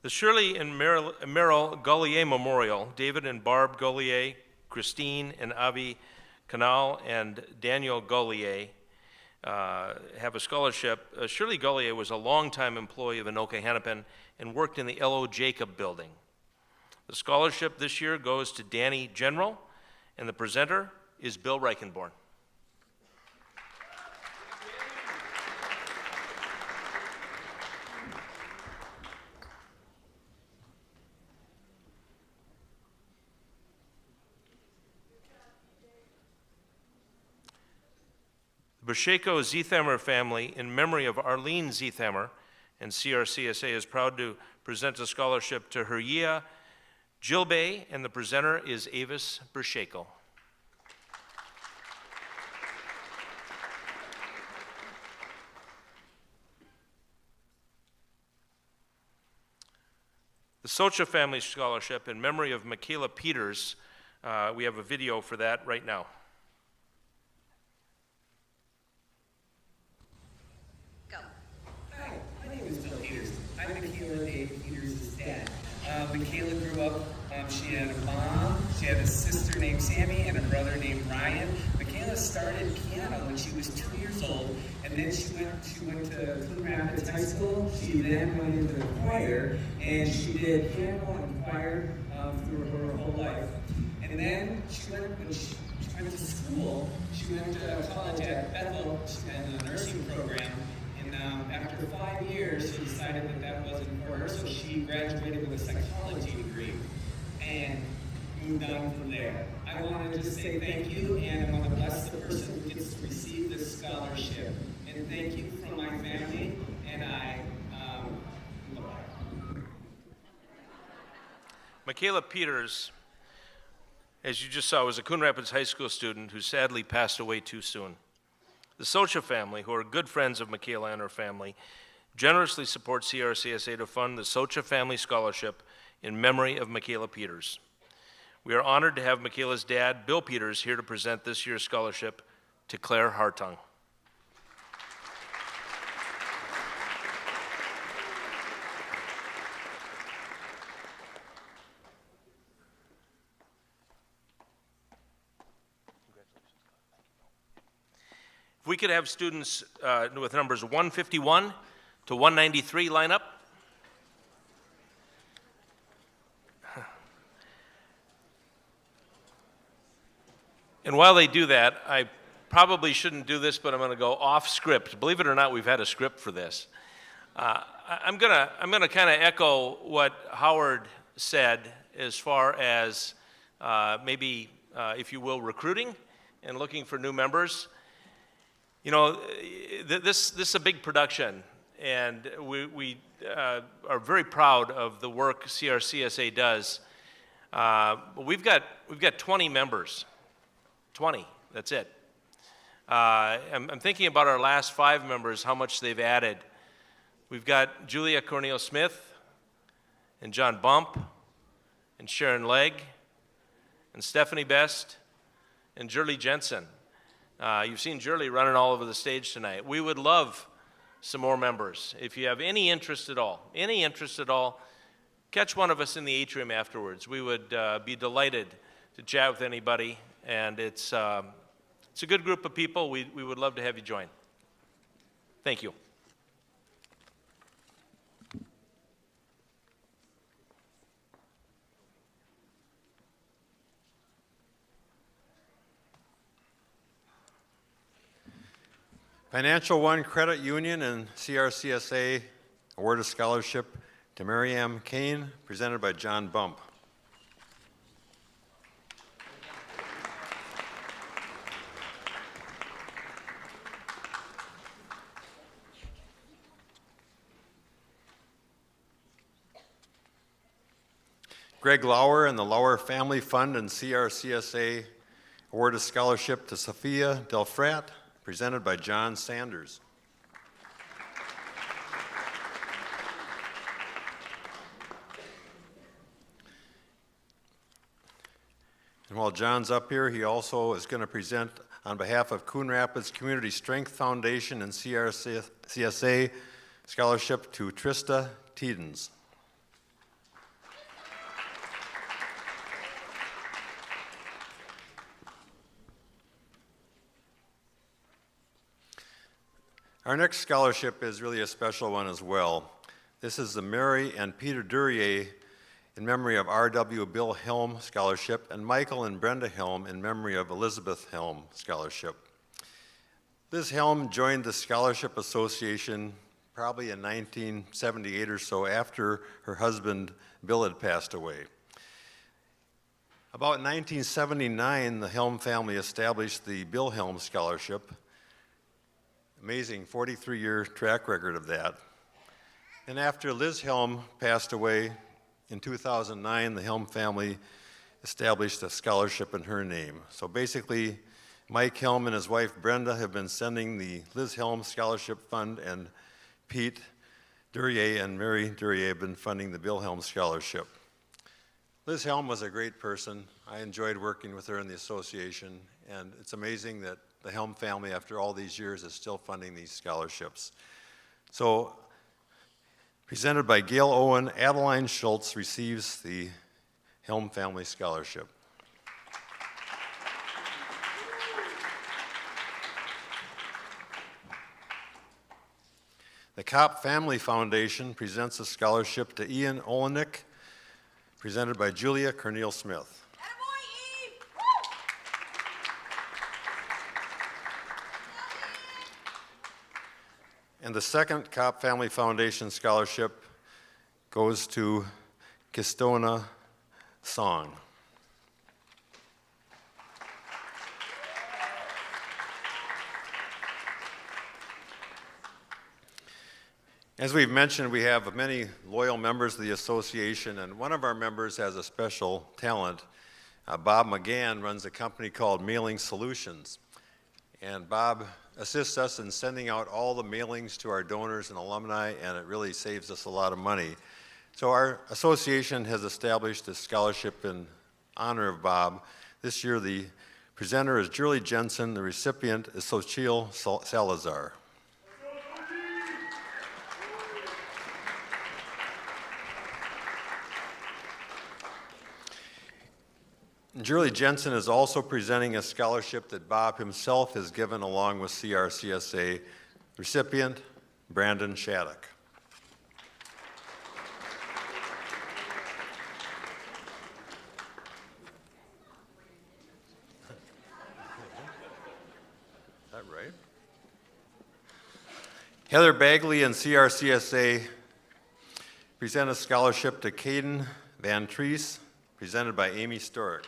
The Shirley and Merrill Gullier Memorial, David and Barb Gullier, Christine and Avi Canal, and Daniel Gullier have a scholarship. Shirley Gullier was a longtime employee of Anoka Hennepin and worked in the L.O. Jacob building. The scholarship this year goes to Danny General, and the presenter is Bill Reichenborn. The Basheko Ziethammer family, in memory of Arlene Ziethammer and CRCSA is proud to present a scholarship to Herya Jilbay, and the presenter is Avis Bershako. The Socha Family Scholarship in memory of Michaela Peters. We have a video for that right now. Hi, my name is Bill Peters. I'm Michaela Peters' dad. Michaela grew up, she had a mom, she had a sister named Sammy, and a brother named Ryan. Michaela started piano when she was 2 years old, and then she went to Coon Rapids High School. She then went into the choir, and she did piano and choir through her whole life. And then when she went to school, she went to college at Bethel and the nursing program. And after 5 years, she decided that wasn't for her, so she graduated with a psychology degree and moved on from there. I want to just say thank you, and I want to bless the person who gets to receive this scholarship. And thank you from my family, and Michaela Peters, as you just saw, was a Coon Rapids High School student who sadly passed away too soon. The Socha family, who are good friends of Michaela and her family, generously support CRCSA to fund the Socha Family Scholarship in memory of Michaela Peters. We are honored to have Michaela's dad, Bill Peters, here to present this year's scholarship to Claire Hartung. If we could have students with numbers 151 to 193 line up. And while they do that, I probably shouldn't do this, but I'm going to go off script. Believe it or not, we've had a script for this. I'm gonna kind of echo what Howard said as far as maybe, if you will, recruiting and looking for new members. You know, this is a big production, and we are very proud of the work CRCSA does. But we've got 20 members, 20. That's it. I'm thinking about our last 5 members, how much they've added. We've got Julia Cornel Smith, and John Bump, and Sharon Legg, and Stephanie Best, and Jurley Jensen. You've seen Jurley running all over the stage tonight. We would love some more members. If you have any interest at all, catch one of us in the atrium afterwards. We would be delighted to chat with anybody, and it's a good group of people. We would love to have you join. Thank you. Financial One Credit Union and CRCSA award a scholarship to Mary M. Kane, presented by John Bump. Greg Lauer and the Lauer Family Fund and CRCSA award a scholarship to Sophia Delfrat, presented by John Sanders. And while John's up here, he also is going to present on behalf of Coon Rapids Community Strength Foundation and CRCSA scholarship to Trista Teedens. Our next scholarship is really a special one as well. This is the Mary and Peter Duryea in memory of R.W. Bill Helm Scholarship and Michael and Brenda Helm in memory of Elizabeth Helm Scholarship. Liz Helm joined the Scholarship Association probably in 1978 or so, after her husband Bill had passed away. About 1979, the Helm family established the Bill Helm Scholarship. Amazing 43-year track record of that. And after Liz Helm passed away in 2009, the Helm family established a scholarship in her name. So basically, Mike Helm and his wife Brenda have been sending the Liz Helm Scholarship Fund, and Pete Duryea and Mary Duryea have been funding the Bill Helm Scholarship. Liz Helm was a great person. I enjoyed working with her in the association, and it's amazing that the Helm family, after all these years, is still funding these scholarships. So, presented by Gail Owen, Adeline Schultz receives the Helm Family Scholarship. The Kopp Family Foundation presents a scholarship to Ian Olenek, presented by Julia Cornel Smith. And the second Kopp Family Foundation scholarship goes to Kistona Song. As we've mentioned, we have many loyal members of the association, and one of our members has a special talent. Bob McGann runs a company called Mailing Solutions, and Bob assists us in sending out all the mailings to our donors and alumni, and it really saves us a lot of money. So our association has established a scholarship in honor of Bob. This year the presenter is Julie Jensen, the recipient is Xochitl Salazar. Julie Jensen is also presenting a scholarship that Bob himself has given along with CRCSA. Recipient, Brandon Shattuck. Is that right? Heather Bagley and CRCSA present a scholarship to Caden Van Treese, presented by Amy Storick.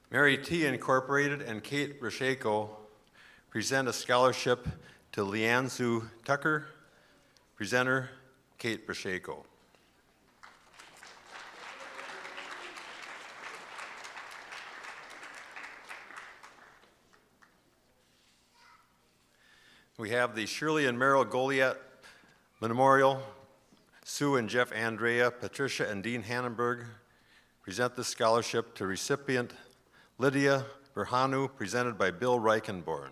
Mary T. Incorporated and Kate Rasheko present a scholarship to Leanzu Tucker, presenter Kate Rasheko. We have the Shirley and Merrill Goliath Memorial. Sue and Jeff Andrea, Patricia and Dean Hannenberg present the scholarship to recipient Lydia Berhanu, presented by Bill Reichenborn.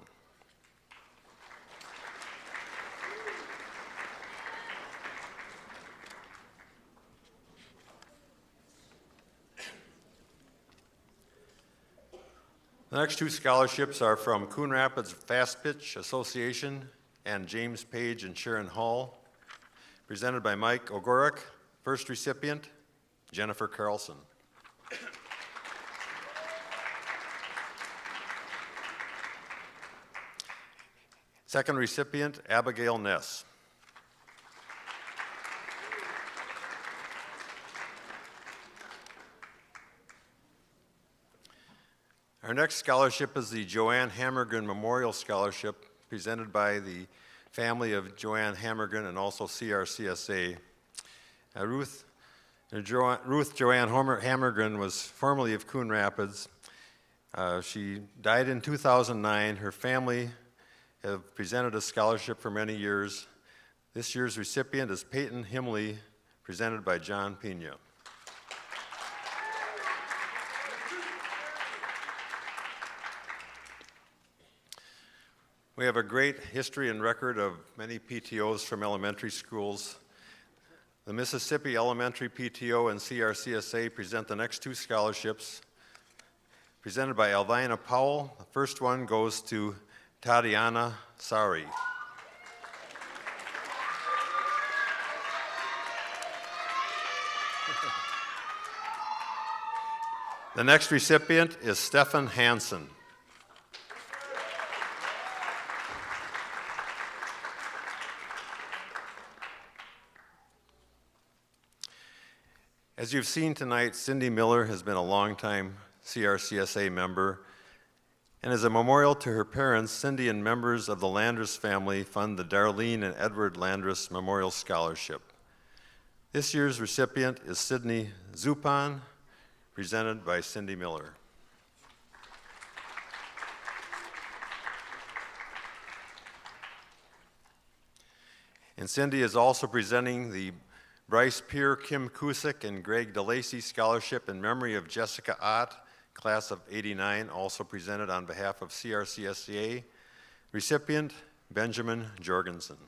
The next two scholarships are from Coon Rapids Fast Pitch Association and James Page and Sharon Hall, presented by Mike Ogorek. First recipient, Jennifer Carlson. Second recipient, Abigail Ness. Our next scholarship is the Joanne Hammergren Memorial Scholarship, presented by the family of Joanne Hammergren and also CRCSA. Ruth Joanne Hammergren was formerly of Coon Rapids. She died in 2009. Her family have presented a scholarship for many years. This year's recipient is Peyton Himley, presented by John Pena. We have a great history and record of many PTOs from elementary schools. The Mississippi Elementary PTO and CRCSA present the next two scholarships, presented by Elvina Powell. The first one goes to Tatiana Sari. The next recipient is Stefan Hansen. As you've seen tonight, Cindy Miller has been a longtime CRCSA member, and as a memorial to her parents, Cindy and members of the Landris family fund the Darlene and Edward Landris Memorial Scholarship. This year's recipient is Sydney Zupan, presented by Cindy Miller. And Cindy is also presenting the Bryce Peer, Kim Kusick, and Greg DeLacy Scholarship in memory of Jessica Ott, class of '89, also presented on behalf of CRCSA. Recipient, Benjamin Jorgensen.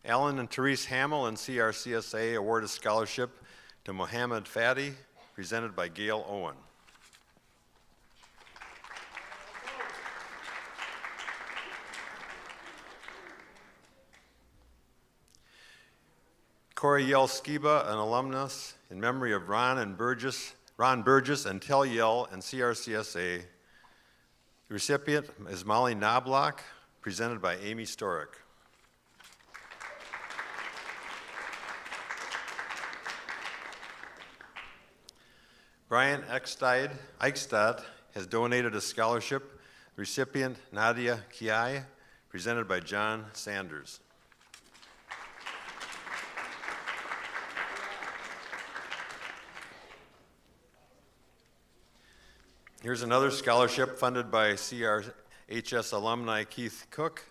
Alan and Therese Hamill and CRCSA award a scholarship to Mohammed Fadi, presented by Gail Owen. Corey Yell Skiba, an alumnus, in memory of Ron Burgess and Tel Yell and CRCSA. The recipient is Molly Knobloch, presented by Amy Storick. Brian Eichstadt has donated a scholarship. The recipient, Nadia Kiai, presented by John Sanders. Here's another scholarship funded by CRHS alumni Keith Cook.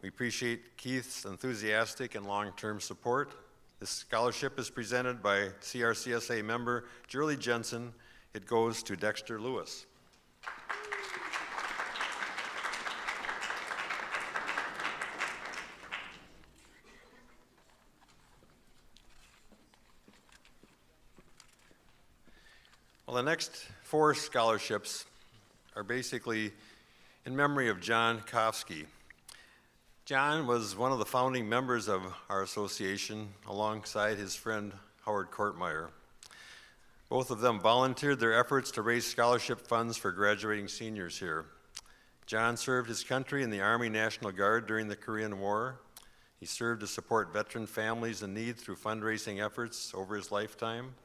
We appreciate Keith's enthusiastic and long-term support. This scholarship is presented by CRCSA member Julie Jensen. It goes to Dexter Lewis. Well, the next 4 scholarships are basically in memory of John Kofsky. John was one of the founding members of our association alongside his friend Howard Kortmeyer. Both of them volunteered their efforts to raise scholarship funds for graduating seniors here. John served his country in the Army National Guard during the Korean War. He served to support veteran families in need through fundraising efforts over his lifetime.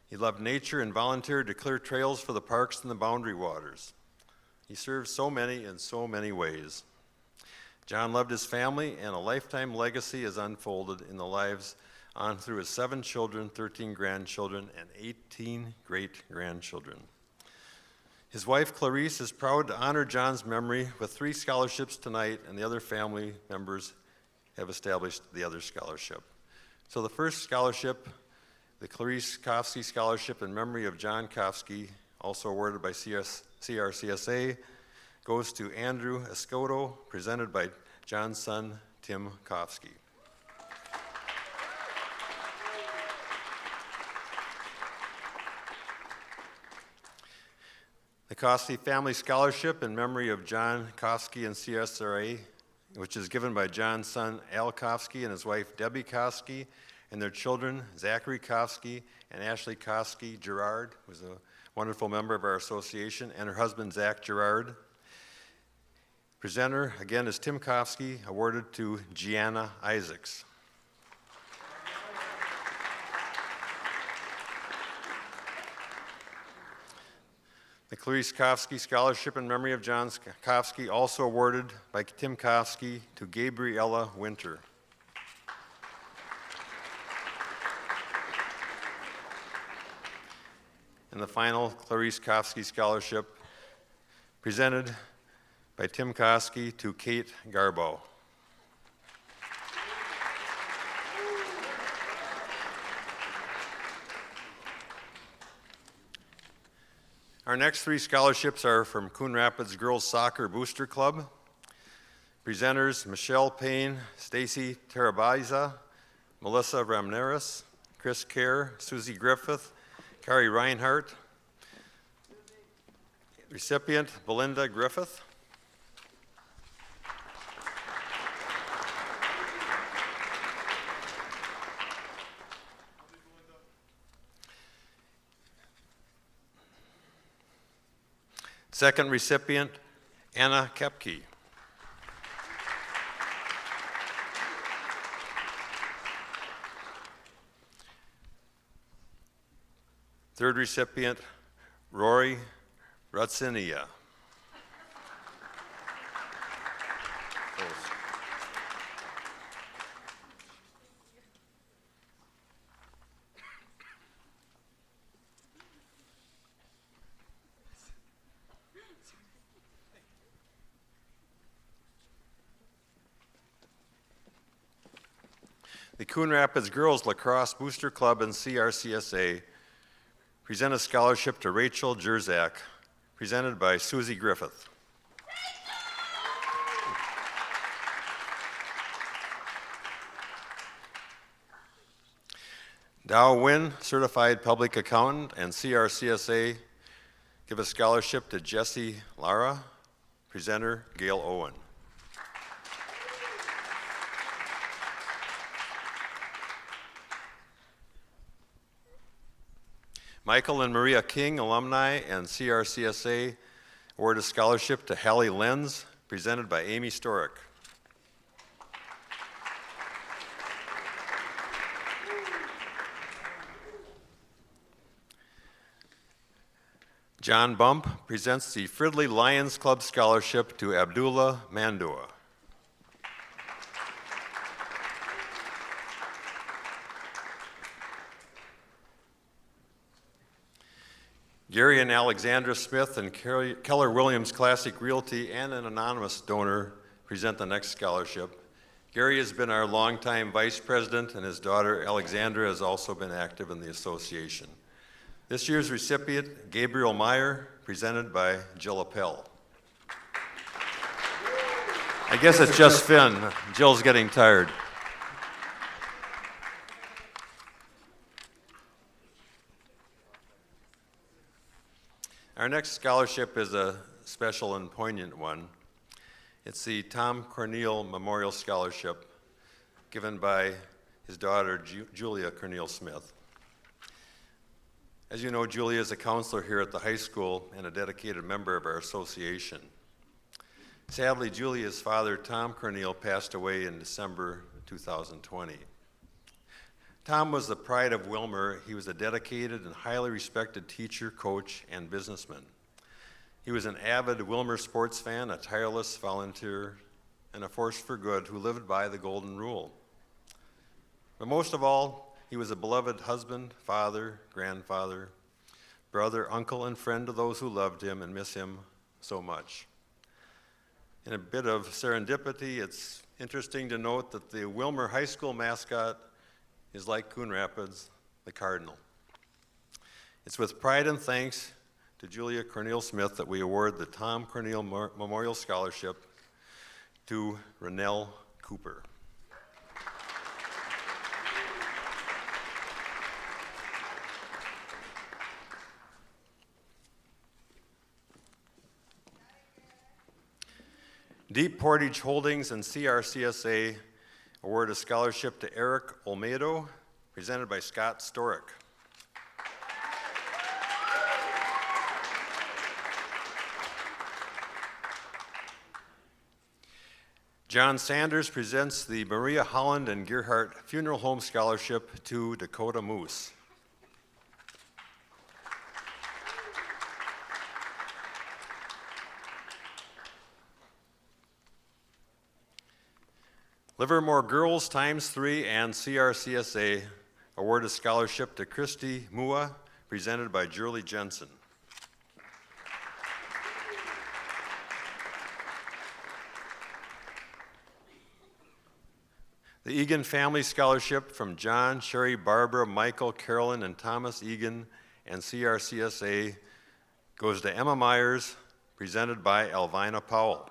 He loved nature and volunteered to clear trails for the parks and the boundary waters. He served so many in so many ways. John loved his family, and a lifetime legacy has unfolded in the lives on through his 7 children, 13 grandchildren, and 18 great-grandchildren. His wife, Clarice, is proud to honor John's memory with 3 scholarships tonight, and the other family members have established the other scholarship. So the first scholarship, the Clarice Kofsky Scholarship in memory of John Kofsky, also awarded by CRCSA, goes to Andrew Escoto, presented by John's son, Tim Kofsky. The Kofsky Family Scholarship in memory of John Kofsky and CRCSA, which is given by John's son, Al Kofsky, and his wife, Debbie Kofsky, and their children, Zachary Kofsky and Ashley Kofsky Gerard, who was a wonderful member of our association, and her husband, Zach Gerard. Presenter, again, is Tim Kofsky, awarded to Gianna Isaacs. The Clarice Kofsky Scholarship in memory of John Kofsky, also awarded by Tim Kofsky to Gabriella Winter. And the final Clarice Kofsky Scholarship, presented by Tim Kofsky to Kate Garbo. Our next 3 scholarships are from Coon Rapids Girls Soccer Booster Club. Presenters Michelle Payne, Stacy Tarabaza, Melissa Ramirez, Chris Kerr, Susie Griffith, Carrie Reinhardt. Recipient Belinda Griffith. Second recipient, Anna Kepke. Third recipient, Rory Rutsinia. The Coon Rapids Girls Lacrosse Booster Club and CRCSA present a scholarship to Rachel Jerzak, presented by Susie Griffith. Dow Wynn, Certified Public Accountant, and CRCSA give a scholarship to Jessie Lara, presenter Gail Owen. Michael and Maria King, alumni, and CRCSA award a scholarship to Hallie Lenz, presented by Amy Storick. John Bump presents the Fridley Lions Club Scholarship to Abdullah Mandua. Gary and Alexandra Smith and Keller Williams Classic Realty and an anonymous donor present the next scholarship. Gary has been our longtime vice president, and his daughter Alexandra has also been active in the association. This year's recipient, Gabriel Meyer, presented by Jill Appel. I guess it's just Finn. Jill's getting tired. Our next scholarship is a special and poignant one. It's the Tom Corneal Memorial Scholarship, given by his daughter, Julia Corneal Smith. As you know, Julia is a counselor here at the high school and a dedicated member of our association. Sadly, Julia's father, Tom Corneal, passed away in December 2020. Tom was the pride of Wilmer. He was a dedicated and highly respected teacher, coach, and businessman. He was an avid Wilmer sports fan, a tireless volunteer, and a force for good who lived by the golden rule. But most of all, he was a beloved husband, father, grandfather, brother, uncle, and friend to those who loved him and miss him so much. In a bit of serendipity, it's interesting to note that the Wilmer High School mascot is like Coon Rapids, the Cardinal. It's with pride and thanks to Julia Corneal Smith that we award the Tom Corneal Memorial Scholarship to Renelle Cooper. Deep Portage Holdings and CRCSA award a scholarship to Eric Olmedo, presented by Scott Storick. John Sanders presents the Maria Holland and Gerhardt Funeral Home Scholarship to Dakota Moose. Livermore Girls ×3 and CRCSA award a scholarship to Christy Mua, presented by Julie Jensen. The Egan Family Scholarship from John, Sherry, Barbara, Michael, Carolyn, and Thomas Egan and CRCSA goes to Emma Myers, presented by Elvina Powell.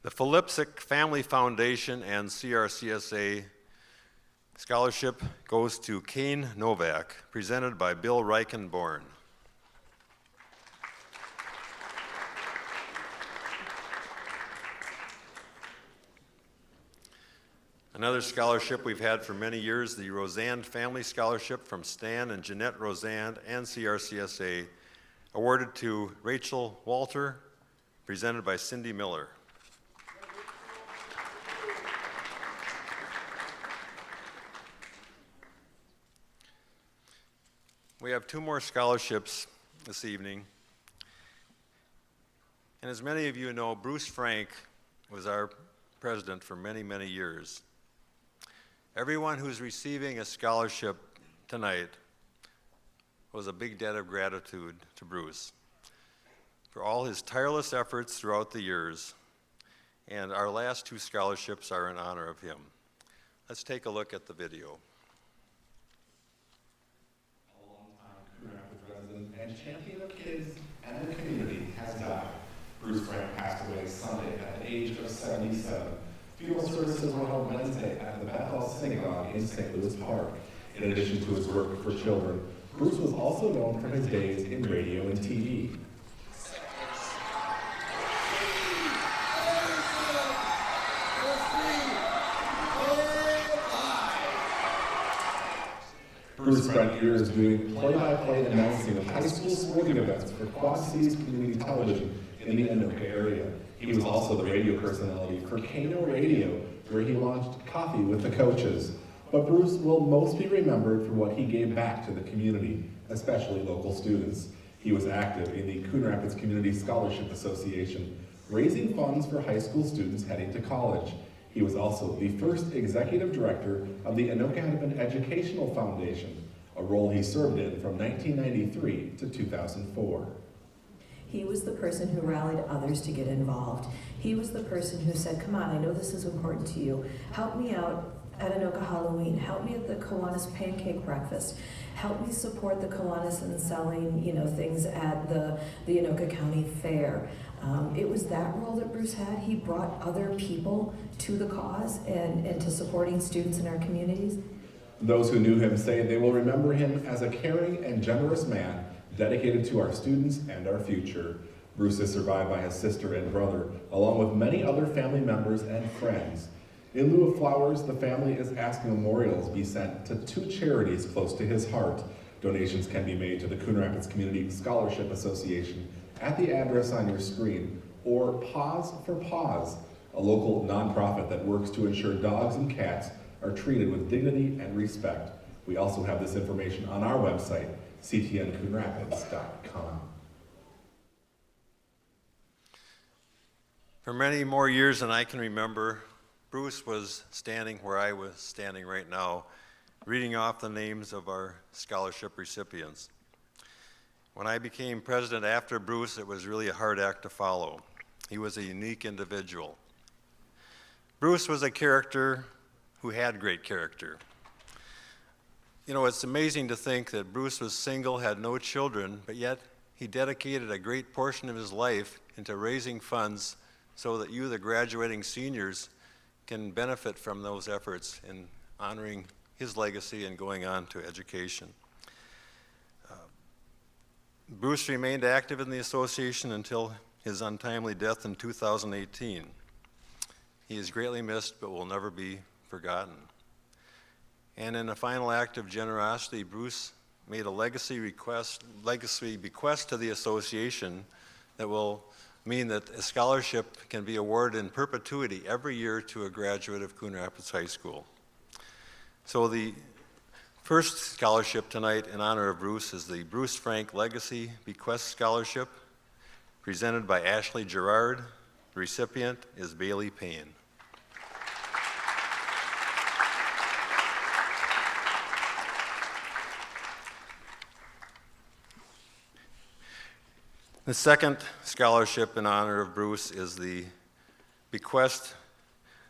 The Philipsic Family Foundation and CRCSA scholarship goes to Kane Novak, presented by Bill Reichenborn. Another scholarship we've had for many years, the Roseanne Family Scholarship from Stan and Jeanette Roseanne and CRCSA, awarded to Rachel Walter, presented by Cindy Miller. We have 2 more scholarships this evening. And as many of you know, Bruce Frank was our president for many, many years. Everyone who's receiving a scholarship tonight owes a big debt of gratitude to Bruce for all his tireless efforts throughout the years. And our last 2 scholarships are in honor of him. Let's take a look at the video. Coon Rapids resident and champion of kids and the community has died. Bruce Frank passed away Sunday at the age of 77. Funeral services were held Wednesday at the Bethel Synagogue in St. Louis Park. In addition to his work for children, Bruce was also known for his days in radio and TV. Bruce spent years doing play-by-play announcing of high school sporting events for Quad Cities Community Television in the Anoka area. He was also the radio personality for Kano Radio, where he launched Coffee with the Coaches. But Bruce will most be remembered for what he gave back to the community, especially local students. He was active in the Coon Rapids Community Scholarship Association, raising funds for high school students heading to college. He was also the first executive director of the Anoka Hennepin Educational Foundation, a role he served in from 1993 to 2004. He was the person who rallied others to get involved. He was the person who said, come on, I know this is important to you. Help me out at Anoka Halloween. Help me at the Kiwanis Pancake Breakfast. Help me support the Kiwanis in selling, things at the Anoka County Fair. It was that role that Bruce had. He brought other people to the cause and to supporting students in our communities. Those who knew him say they will remember him as a caring and generous man dedicated to our students and our future. Bruce is survived by his sister and brother, along with many other family members and friends. In lieu of flowers, the family is asking memorials be sent to 2 charities close to his heart. Donations can be made to the Coon Rapids Community Scholarship Association at the address on your screen, or Paws for Paws, a local nonprofit that works to ensure dogs and cats are treated with dignity and respect. We also have this information on our website, ctncoonrapids.com. For many more years than I can remember, Bruce was standing where I was standing right now, reading off the names of our scholarship recipients. When I became president after Bruce, it was really a hard act to follow. He was a unique individual. Bruce was a character who had great character. It's amazing to think that Bruce was single, had no children, but yet he dedicated a great portion of his life into raising funds so that you, the graduating seniors, can benefit from those efforts in honoring his legacy and going on to education. Bruce remained active in the association until his untimely death in 2018. He is greatly missed, but will never be forgotten. And in a final act of generosity, Bruce made a legacy bequest to the association that will mean that a scholarship can be awarded in perpetuity every year to a graduate of Coon Rapids High School. So the first scholarship tonight in honor of Bruce is the Bruce Frank Legacy Bequest Scholarship, presented by Ashley Gerard. The recipient is Bailey Payne. The second scholarship in honor of Bruce is the bequest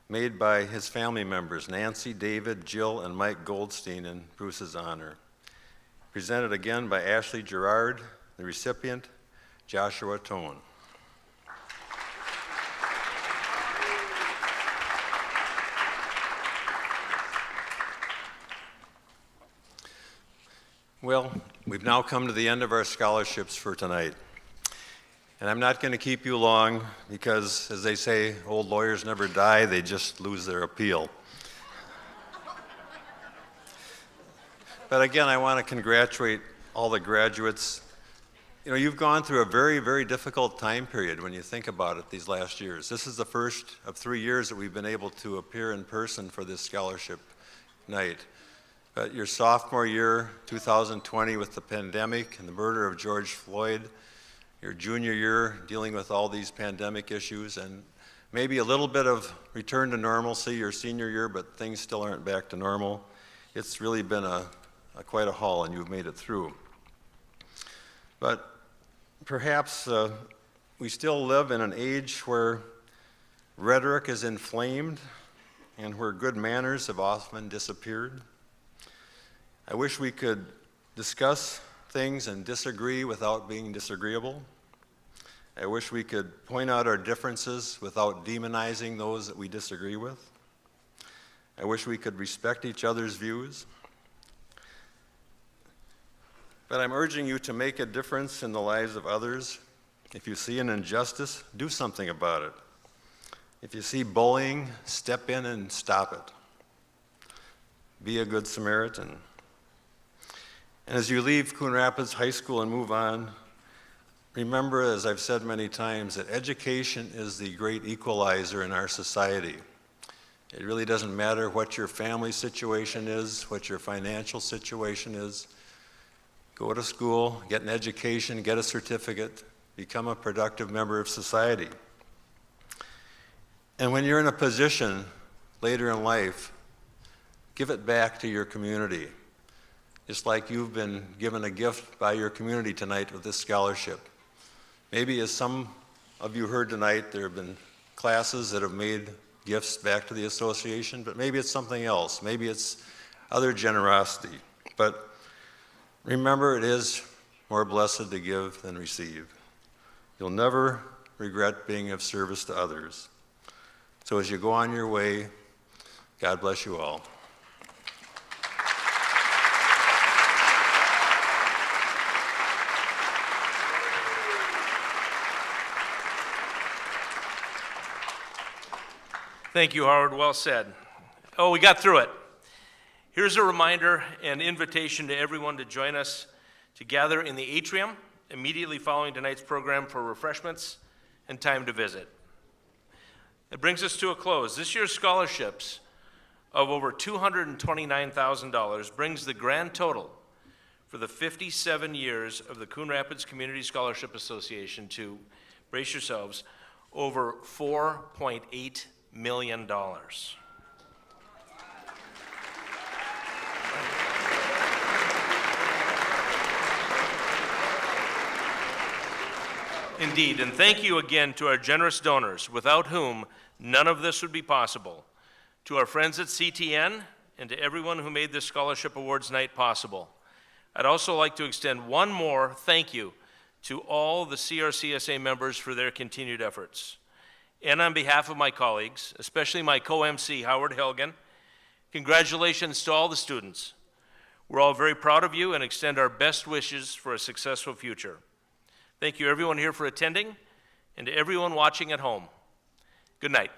made by his family members, Nancy, David, Jill, and Mike Goldstein, in Bruce's honor. Presented again by Ashley Gerard, the recipient, Joshua Tone. Well, we've now come to the end of our scholarships for tonight. And I'm not going to keep you long because, as they say, old lawyers never die, they just lose their appeal. But again, I want to congratulate all the graduates You know, you've gone through a very, very difficult time period when you think about it these last years. This is the first of 3 years that we've been able to appear in person for this scholarship night. But your sophomore year, 2020, with the pandemic and the murder of George Floyd, your junior year dealing with all these pandemic issues, and maybe a little bit of return to normalcy your senior year, but things still aren't back to normal. It's really been quite a haul, and you've made it through. But perhaps we still live in an age where rhetoric is inflamed and where good manners have often disappeared. I wish we could discuss things and disagree without being disagreeable. I wish we could point out our differences without demonizing those that we disagree with. I wish we could respect each other's views. But I'm urging you to make a difference in the lives of others. If you see an injustice, do something about it. If you see bullying, step in and stop it. Be a good Samaritan. And as you leave Coon Rapids High School and move on, remember, as I've said many times, that education is the great equalizer in our society. It really doesn't matter what your family situation is, what your financial situation is. Go to school, get an education, get a certificate, become a productive member of society. And when you're in a position later in life, give it back to your community. Just like you've been given a gift by your community tonight with this scholarship. Maybe as some of you heard tonight, there have been classes that have made gifts back to the association, but maybe it's something else. Maybe it's other generosity. But remember, it is more blessed to give than receive. You'll never regret being of service to others. So as you go on your way, God bless you all. Thank you, Howard. Well said. Oh, we got through it. Here's a reminder and invitation to everyone to join us to gather in the atrium immediately following tonight's program for refreshments and time to visit. It brings us to a close. This year's scholarships of over $229,000 brings the grand total for the 57 years of the Coon Rapids Community Scholarship Association to, brace yourselves, over $4.8 million. Indeed, and thank you again to our generous donors, without whom none of this would be possible. To our friends at CTN and to everyone who made this Scholarship Awards night possible. I'd also like to extend one more thank you to all the CRCSA members for their continued efforts. And on behalf of my colleagues, especially my co-MC, Howard Helgen, congratulations to all the students. We're all very proud of you and extend our best wishes for a successful future. Thank you everyone here for attending and to everyone watching at home. Good night.